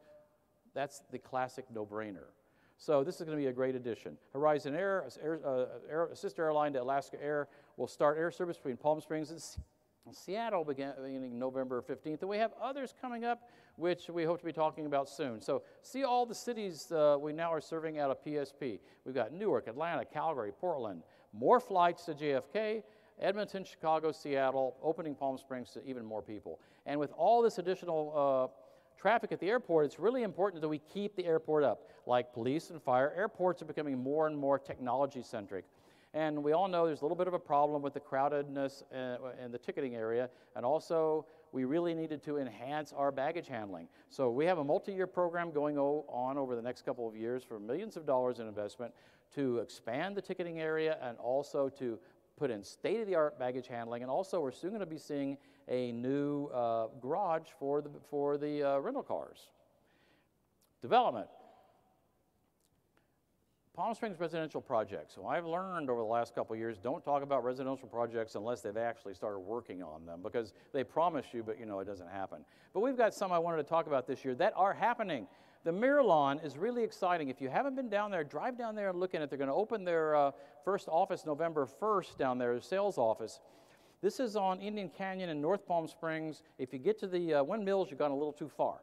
That's the classic no-brainer. So this is going to be a great addition. Horizon Air, a sister airline to Alaska Air, will start air service between Palm Springs and Seattle beginning November 15th, and we have others coming up which we hope to be talking about soon. So see all the cities we now are serving out of PSP. We've got Newark, Atlanta, Calgary, Portland, more flights to JFK, Edmonton, Chicago, Seattle, opening Palm Springs to even more people. And with all this additional traffic at the airport, it's really important that we keep the airport up. Like police and fire, airports are becoming more and more technology-centric. And we all know there's a little bit of a problem with the crowdedness in the ticketing area, and also we really needed to enhance our baggage handling. So we have a multi-year program going on over the next couple of years for millions of dollars in investment to expand the ticketing area and also to put in state-of-the-art baggage handling. And also we're soon going to be seeing a new garage for the rental cars. Development. Palm Springs residential projects. So I've learned over the last couple of years, don't talk about residential projects unless they've actually started working on them, because they promise you, but it doesn't happen. But we've got some I wanted to talk about this year that are happening. The Miralon is really exciting. If you haven't been down there, drive down there and look in it. They're going to open their first office November 1st down there, sales office. This is on Indian Canyon in North Palm Springs. If you get to the windmills, you've gone a little too far.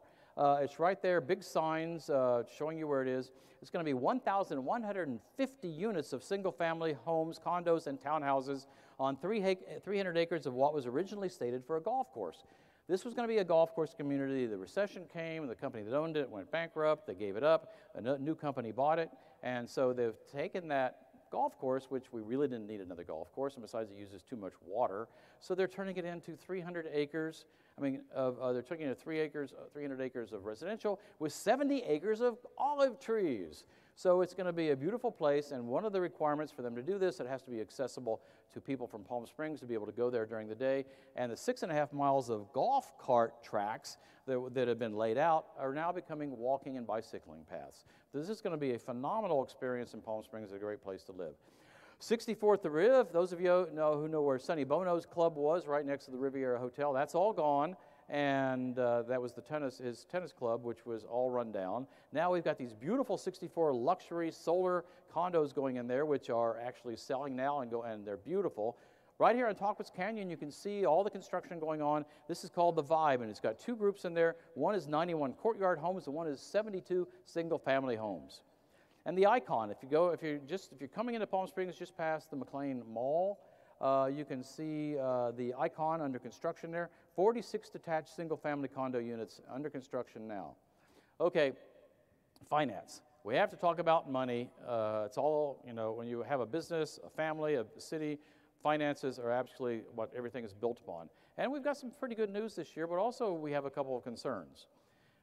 It's right there, big signs showing you where it is. It's going to be 1,150 units of single-family homes, condos, and townhouses on 300 acres of what was originally stated for a golf course. This was going to be a golf course community. The recession came, and the company that owned it went bankrupt. They gave it up. A new company bought it, and so they've taken that golf course, which we really didn't need another golf course, and besides it uses too much water, so they're turning it into 300 acres. They're taking it 300 acres of residential with 70 acres of olive trees. So it's going to be a beautiful place, and one of the requirements for them to do this, it has to be accessible to people from Palm Springs to be able to go there during the day. And the 6.5 miles of golf cart tracks that have been laid out are now becoming walking and bicycling paths. This is going to be a phenomenal experience in Palm Springs. It's a great place to live. 64th Riv, those of you who know where Sonny Bono's club was, right next to the Riviera Hotel, that's all gone. And that was his tennis club, which was all run down. Now we've got these beautiful 64 luxury solar condos going in there, which are actually selling now and they're beautiful. Right here on Tahquitz Canyon, you can see all the construction going on. This is called The Vibe, and it's got two groups in there. One is 91 courtyard homes, and one is 72 single-family homes. And the Icon, if you're coming into Palm Springs just past the McLean Mall, you can see the Icon under construction there. 46 detached single-family condo units under construction now. Okay, finance. We have to talk about money. It's all, when you have a business, a family, a city, finances are absolutely what everything is built upon. And we've got some pretty good news this year, but also we have a couple of concerns.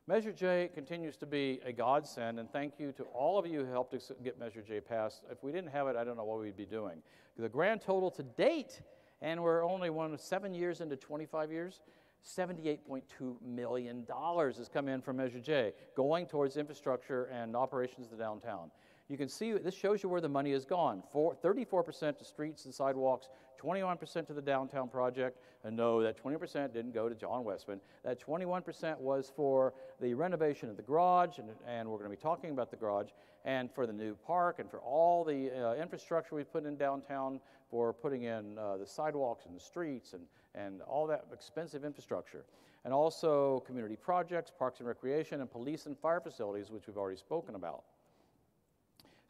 Measure J continues to be a godsend, and thank you to all of you who helped us get Measure J passed. If we didn't have it, I don't know what we'd be doing. The grand total to date, and we're only 7 years into 25 years, $78.2 million has come in from Measure J, going towards infrastructure and operations of the downtown. You can see, this shows you where the money has gone. 34% to streets and sidewalks, 21% to the downtown project, and no, that 20% didn't go to John Westman. That 21% was for the renovation of the garage, and we're going to be talking about the garage, and for the new park, and for all the infrastructure we put in downtown, for putting in the sidewalks and the streets and all that expensive infrastructure. And also community projects, parks and recreation, and police and fire facilities, which we've already spoken about.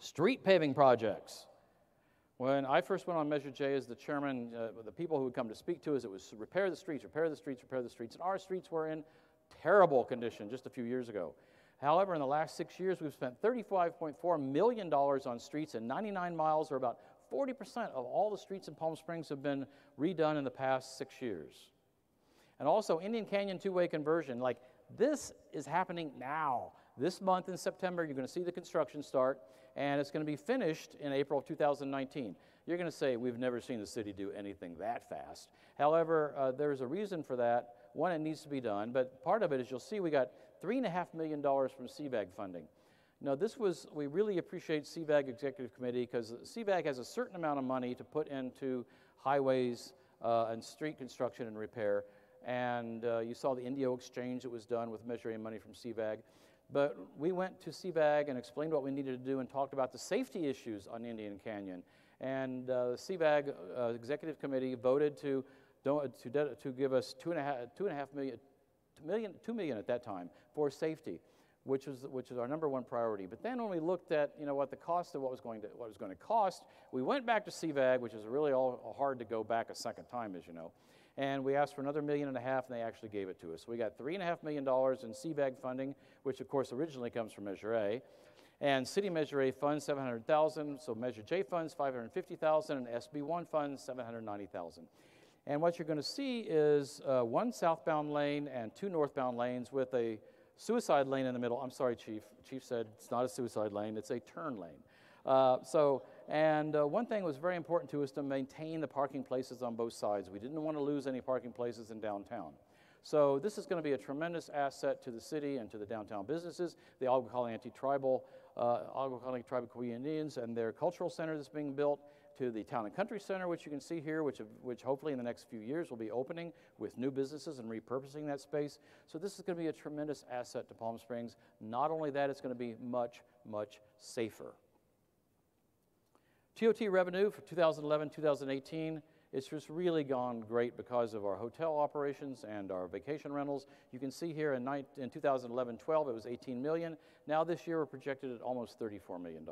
Street paving projects. When I first went on Measure J as the chairman, the people who would come to speak to us, it was repair the streets, repair the streets, repair the streets. And our streets were in terrible condition just a few years ago. However, in the last 6 years, we've spent $35.4 million on streets, and 99 miles, or about 40% of all the streets in Palm Springs, have been redone in the past 6 years. And also, Indian Canyon two-way conversion. Like, this is happening now. This month in September, you're going to see the construction start, and it's going to be finished in April of 2019. You're going to say, we've never seen the city do anything that fast. However, there's a reason for that. One, it needs to be done, but part of it is you'll see we got $3.5 million from CVAG funding. Now, we really appreciate CVAG Executive Committee, because CVAG has a certain amount of money to put into highways and street construction and repair. And you saw the Indio exchange that was done with Measure A money from CVAG. But we went to CVAG and explained what we needed to do and talked about the safety issues on Indian Canyon. And the CVAG Executive Committee voted to give us $2 million at that time for safety, which is our #1 priority. But then when we looked at what the cost of what was going to cost, we went back to CVAG, which is really all hard to go back a second time, as you know. And we asked for another $1.5 million, and they actually gave it to us. So we got $3.5 million in CVAG funding, which of course originally comes from Measure A. And City Measure A funds $700,000, so Measure J funds $550,000, and SB1 funds $790,000. And what you're going to see is one southbound lane and 2 northbound lanes with a suicide lane in the middle. I'm sorry, Chief. Chief said it's not a suicide lane, it's a turn lane. One thing was very important to us to maintain the parking places on both sides. We didn't want to lose any parking places in downtown. So this is going to be a tremendous asset to the city and to the downtown businesses, the Algo Tribal Indians and their cultural center that's being built, to the Town and Country Center, which you can see here, which hopefully in the next few years will be opening with new businesses and repurposing that space. So this is going to be a tremendous asset to Palm Springs. Not only that, it's going to be much, much safer. TOT revenue for 2011-2018, it's just really gone great because of our hotel operations and our vacation rentals. You can see here in 2011-12, it was $18 million. Now this year, we're projected at almost $34 million.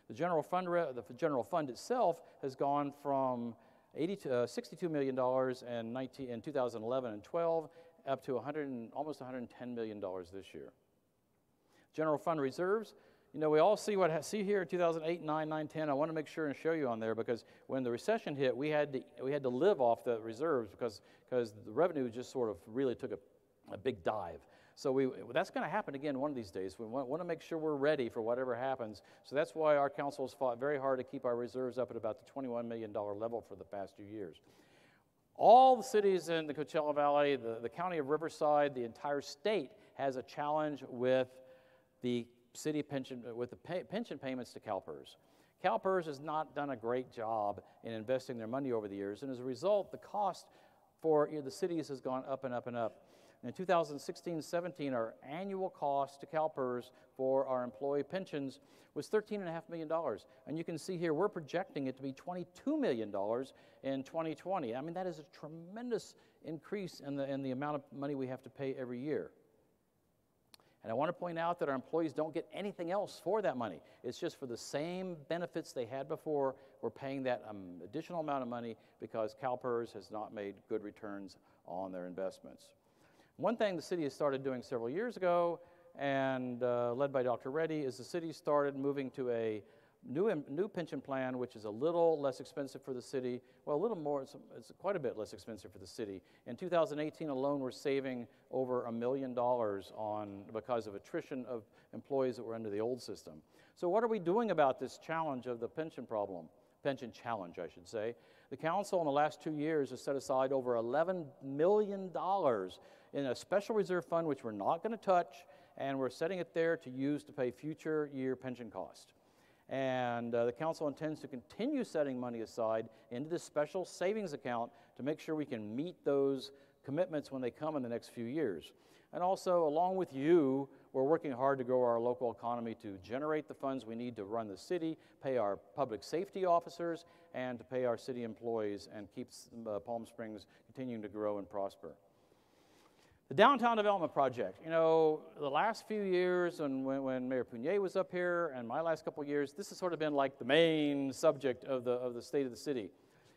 The general fund itself has gone from $62 million in 2011 and 12 up to almost $110 million this year. General fund reserves, you know, we all see here in 2008, 9, 9, 10. I want to make sure and show you on there because when the recession hit, we had to live off the reserves because the revenue just sort of really took a big dive. So that's going to happen again one of these days. We want to make sure we're ready for whatever happens. So that's why our council has fought very hard to keep our reserves up at about the $21 million level for the past 2 years. All the cities in the Coachella Valley, the county of Riverside, the entire state has a challenge with the city pension, with the pension payments to CalPERS. CalPERS has not done a great job in investing their money over the years, and as a result, the cost for the cities has gone up and up and up. In 2016-17, our annual cost to CalPERS for our employee pensions was $13.5 million. And you can see here, we're projecting it to be $22 million in 2020. I mean, that is a tremendous increase in the amount of money we have to pay every year. And I want to point out that our employees don't get anything else for that money. It's just for the same benefits they had before. We're paying that additional amount of money because CalPERS has not made good returns on their investments. One thing the city has started doing several years ago, and led by Dr. Reddy, is the city started moving to a new pension plan, which is a little less expensive for the city. Well, a little more, it's quite a bit less expensive for the city. In 2018 alone, we're saving over $1 million because of attrition of employees that were under the old system. So what are we doing about this challenge of the pension problem? Pension challenge, I should say. The council in the last 2 years has set aside over $11 million in a special reserve fund, which we're not going to touch, and we're setting it there to use to pay future year pension cost. And the council intends to continue setting money aside into this special savings account to make sure we can meet those commitments when they come in the next few years. And also, along with you, we're working hard to grow our local economy to generate the funds we need to run the city, pay our public safety officers, and to pay our city employees and keep Palm Springs continuing to grow and prosper. The Downtown Development Project, you know, the last few years when Mayor Pugnier was up here and my last couple of years, this has sort of been like the main subject of the state of the city.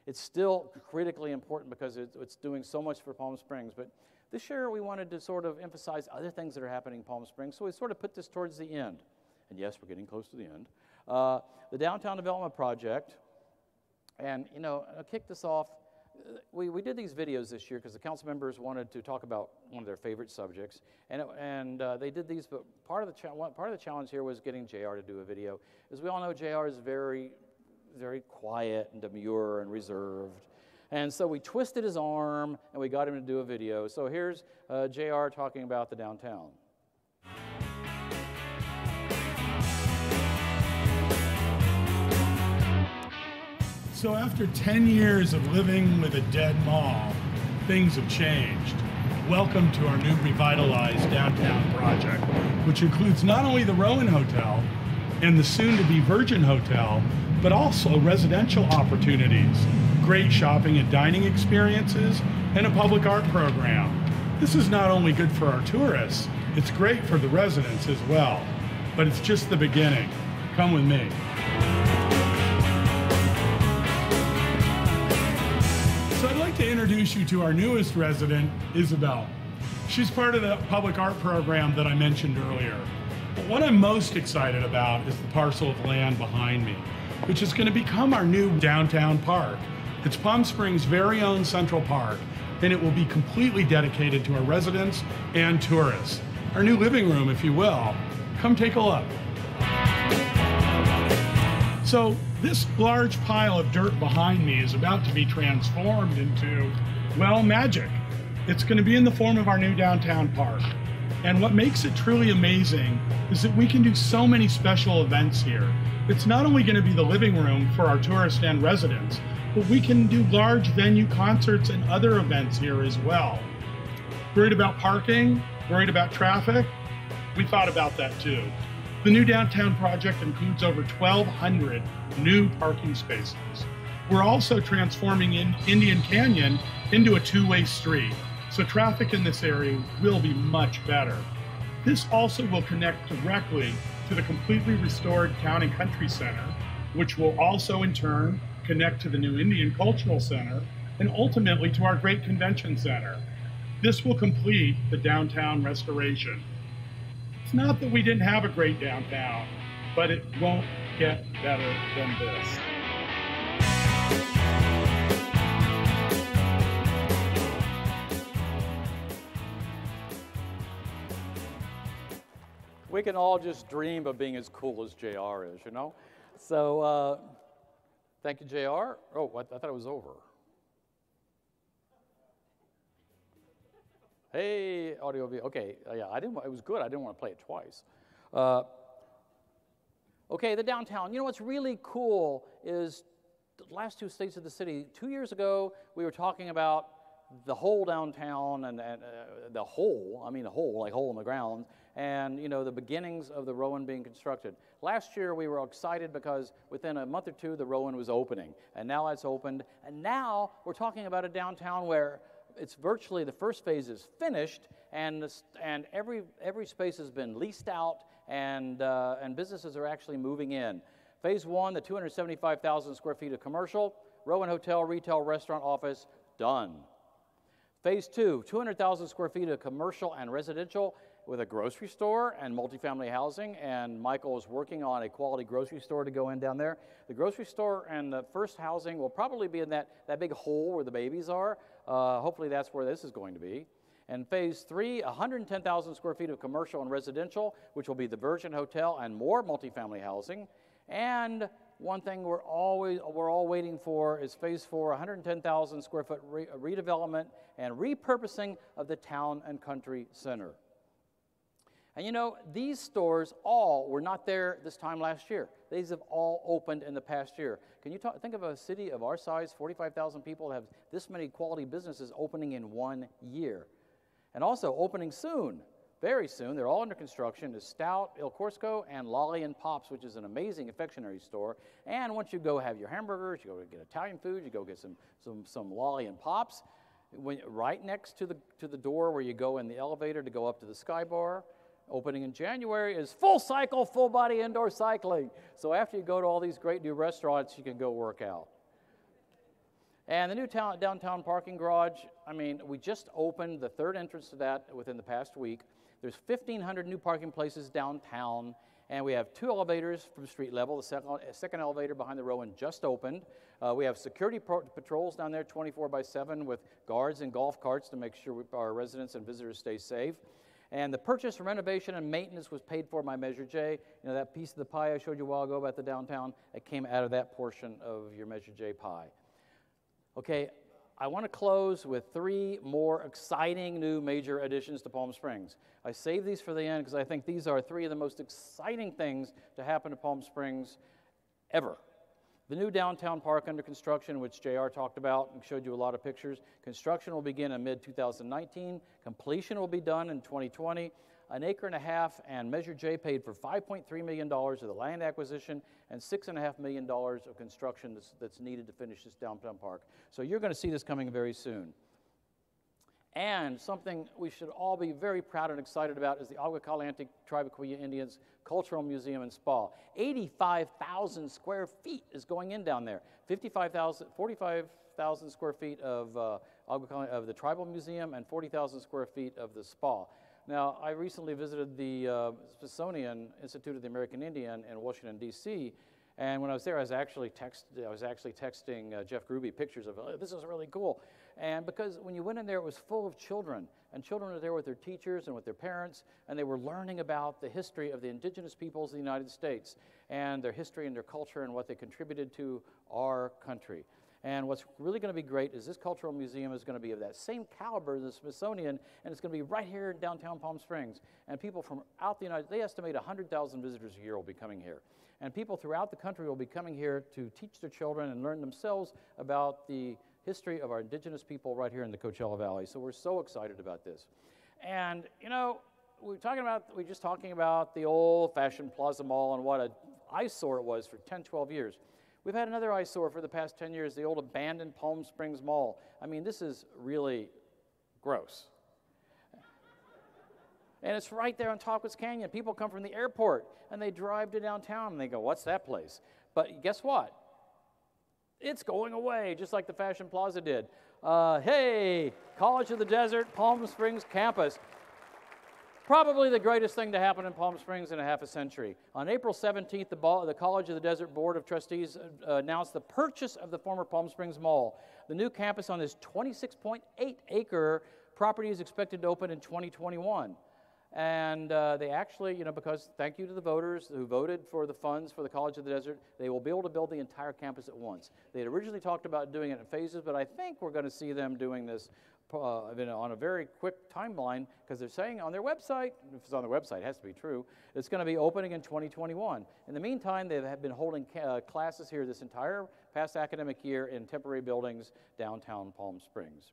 It's still critically important because it's doing so much for Palm Springs, but this year we wanted to sort of emphasize other things that are happening in Palm Springs, so we sort of put this towards the end. And yes, we're getting close to the end. The Downtown Development Project, and you know, I'll kick this off. We did these videos this year because the council members wanted to talk about one of their favorite subjects, and they did these. But part of the challenge here was getting JR to do a video. As we all know, JR is very, very quiet and demure and reserved, and so we twisted his arm and we got him to do a video. So here's JR talking about the downtown. So after 10 years of living with a dead mall, things have changed. Welcome to our new revitalized downtown project, which includes not only the Rowan Hotel and the soon-to-be Virgin Hotel, but also residential opportunities, great shopping and dining experiences, and a public art program. This is not only good for our tourists, it's great for the residents as well. But it's just the beginning. Come with me. So I'd like to introduce you to our newest resident, Isabel. She's part of the public art program that I mentioned earlier. But what I'm most excited about is the parcel of land behind me, which is going to become our new downtown park. It's Palm Springs' very own Central Park, and it will be completely dedicated to our residents and tourists. Our new living room, if you will. Come take a look. So this large pile of dirt behind me is about to be transformed into, well, magic. It's going to be in the form of our new downtown park. And what makes it truly amazing is that we can do so many special events here. It's not only going to be the living room for our tourists and residents, but we can do large venue concerts and other events here as well. Worried about parking? Worried about traffic? We thought about that too. The new downtown project includes over 1,200 new parking spaces. We're also transforming Indian Canyon into a two-way street, so traffic in this area will be much better. This also will connect directly to the completely restored Town and Country Center, which will also in turn connect to the new Indian Cultural Center and ultimately to our great convention center. This will complete the downtown restoration. It's not that we didn't have a great downtown, but it won't get better than this. We can all just dream of being as cool as JR is, you know? So, thank you, JR. Oh, I thought it was over. Hey, audio, video. Okay, yeah, it was good. I didn't want to play it twice. Okay, the downtown. You know what's really cool is the last two states of the city. 2 years ago, we were talking about the whole downtown and the hole, I mean a hole, like hole in the ground, and you know, the beginnings of the Rowan being constructed. Last year we were excited because within a month or two the Rowan was opening, and now it's opened, and now we're talking about a downtown where it's virtually the first phase is finished, and every space has been leased out, and businesses are actually moving in. Phase one, the 275,000 square feet of commercial, Rowan Hotel, retail, restaurant, office, done. Phase two, 200,000 square feet of commercial and residential with a grocery store and multifamily housing, and Michael is working on a quality grocery store to go in down there. The grocery store and the first housing will probably be in that big hole where the babies are. Hopefully that's where this is going to be. And phase three, 110,000 square feet of commercial and residential, which will be the Virgin Hotel and more multifamily housing. And one thing we're all waiting for is phase four, 110,000 square foot redevelopment and repurposing of the Town and Country Center. And you know, these stores all were not there this time last year. These have all opened in the past year. Can you think of a city of our size, 45,000 people, have this many quality businesses opening in 1 year? And also opening soon, very soon, they're all under construction, is Stout, Il Corsico, and Lolly and Pops, which is an amazing confectionery store. And once you go have your hamburgers, you go get Italian food, you go get some Lolly and Pops, right next to the door where you go in the elevator to go up to the Sky Bar. Opening in January is Full Cycle, Full Body Indoor Cycling. So after you go to all these great new restaurants, you can go work out. And the new downtown parking garage, I mean, we just opened the third entrance to that within the past week. There's 1,500 new parking places downtown, and we have 2 elevators from street level. The second elevator behind the Rowan just opened. We have security patrols down there 24/7 with guards and golf carts to make sure our residents and visitors stay safe. And the purchase, renovation, and maintenance was paid for by Measure J. You know, that piece of the pie I showed you a while ago about the downtown, it came out of that portion of your Measure J pie. Okay, I want to close with 3 more exciting new major additions to Palm Springs. I saved these for the end because I think these are 3 of the most exciting things to happen to Palm Springs ever. The new downtown park under construction, which JR talked about and showed you a lot of pictures. Construction will begin in mid-2019. Completion will be done in 2020. An acre and a half, and Measure J paid for $5.3 million of the land acquisition and $6.5 million of construction that's needed to finish this downtown park. So you're going to see this coming very soon. And something we should all be very proud and excited about is the Agua Caliente Tribe of Quilla Indians Cultural Museum and Spa. 85,000 square feet is going in down there. 45,000 square feet of the Tribal Museum and 40,000 square feet of the spa. Now, I recently visited the Smithsonian Institute of the American Indian in Washington, D.C., and when I was there, I was actually texting Jeff Gruby pictures of it. Oh, this is really cool. And because when you went in there, it was full of children. And children were there with their teachers and with their parents, and they were learning about the history of the indigenous peoples of the United States and their history and their culture and what they contributed to our country. And what's really going to be great is this cultural museum is going to be of that same caliber as the Smithsonian, and it's going to be right here in downtown Palm Springs. And people from out the United States, they estimate 100,000 visitors a year will be coming here. And people throughout the country will be coming here to teach their children and learn themselves about the history of our indigenous people right here in the Coachella Valley. So we're so excited about this. And, you know, we're just talking about the old-fashioned Plaza Mall and what an eyesore it was for 10, 12 years. We've had another eyesore for the past 10 years, the old abandoned Palm Springs Mall. I mean, this is really gross. And it's right there on Talquitz Canyon. People come from the airport, and they drive to downtown, and they go, what's that place? But guess what? It's going away, just like the Fashion Plaza did. Hey, College of the Desert, Palm Springs campus. Probably the greatest thing to happen in Palm Springs in a half a century. On April 17th, the College of the Desert Board of Trustees announced the purchase of the former Palm Springs Mall. The new campus on this 26.8-acre property is expected to open in 2021. And they actually, you know, because thank you to the voters who voted for the funds for the College of the Desert, they will be able to build the entire campus at once. They had originally talked about doing it in phases, but I think we're going to see them doing this on a very quick timeline, because they're saying on their website, if it's on their website, it has to be true, it's going to be opening in 2021. In the meantime, they have been holding classes here this entire past academic year in temporary buildings downtown Palm Springs.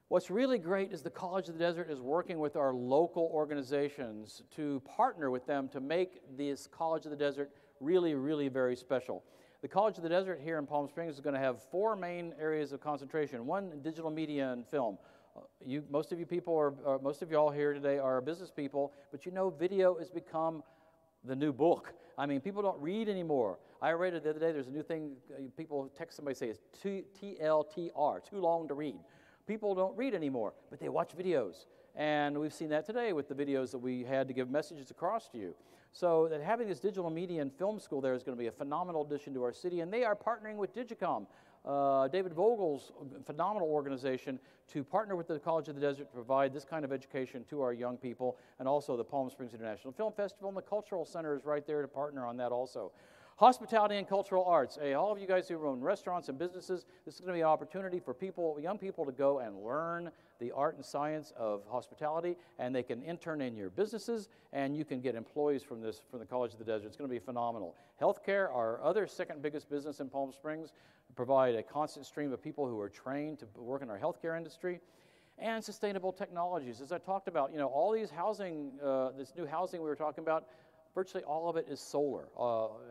What's really great is the College of the Desert is working with our local organizations to partner with them to make this College of the Desert really, really very special. The College of the Desert here in Palm Springs is going to have 4 main areas of concentration. One, digital media and film. Most of you all here today are business people, but you know video has become the new book. I mean, people don't read anymore. I read it the other day, there's a new thing, people text somebody say it's TLTR, too long to read. People don't read anymore, but they watch videos. And we've seen that today with the videos that we had to give messages across to you. So that having this digital media and film school there is going to be a phenomenal addition to our city, and they are partnering with Digicom, David Vogel's phenomenal organization, to partner with the College of the Desert to provide this kind of education to our young people, and also the Palm Springs International Film Festival, and the Cultural Center is right there to partner on that also. Hospitality and cultural arts. Hey, all of you guys who own restaurants and businesses, this is going to be an opportunity for people, young people, to go and learn the art and science of hospitality, and they can intern in your businesses, and you can get employees from the College of the Desert. It's going to be phenomenal. Healthcare, our other second biggest business in Palm Springs, provide a constant stream of people who are trained to work in our healthcare industry. And sustainable technologies. As I talked about, you know, all these housing, this new housing we were talking about, virtually all of it is solar,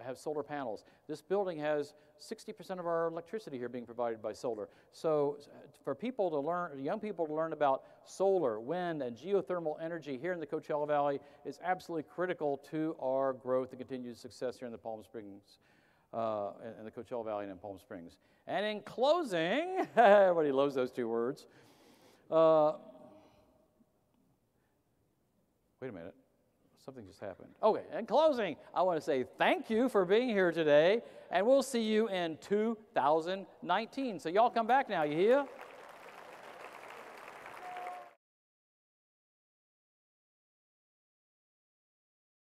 have solar panels. This building has 60% of our electricity here being provided by solar. So for people to learn, young people to learn about solar, wind, and geothermal energy here in the Coachella Valley is absolutely critical to our growth and continued success here in the Palm Springs, in the Coachella Valley and in Palm Springs. And in closing, everybody loves those 2 words. Wait a minute. Something just happened. Okay, in closing, I want to say thank you for being here today, and we'll see you in 2019. So y'all come back now, you hear?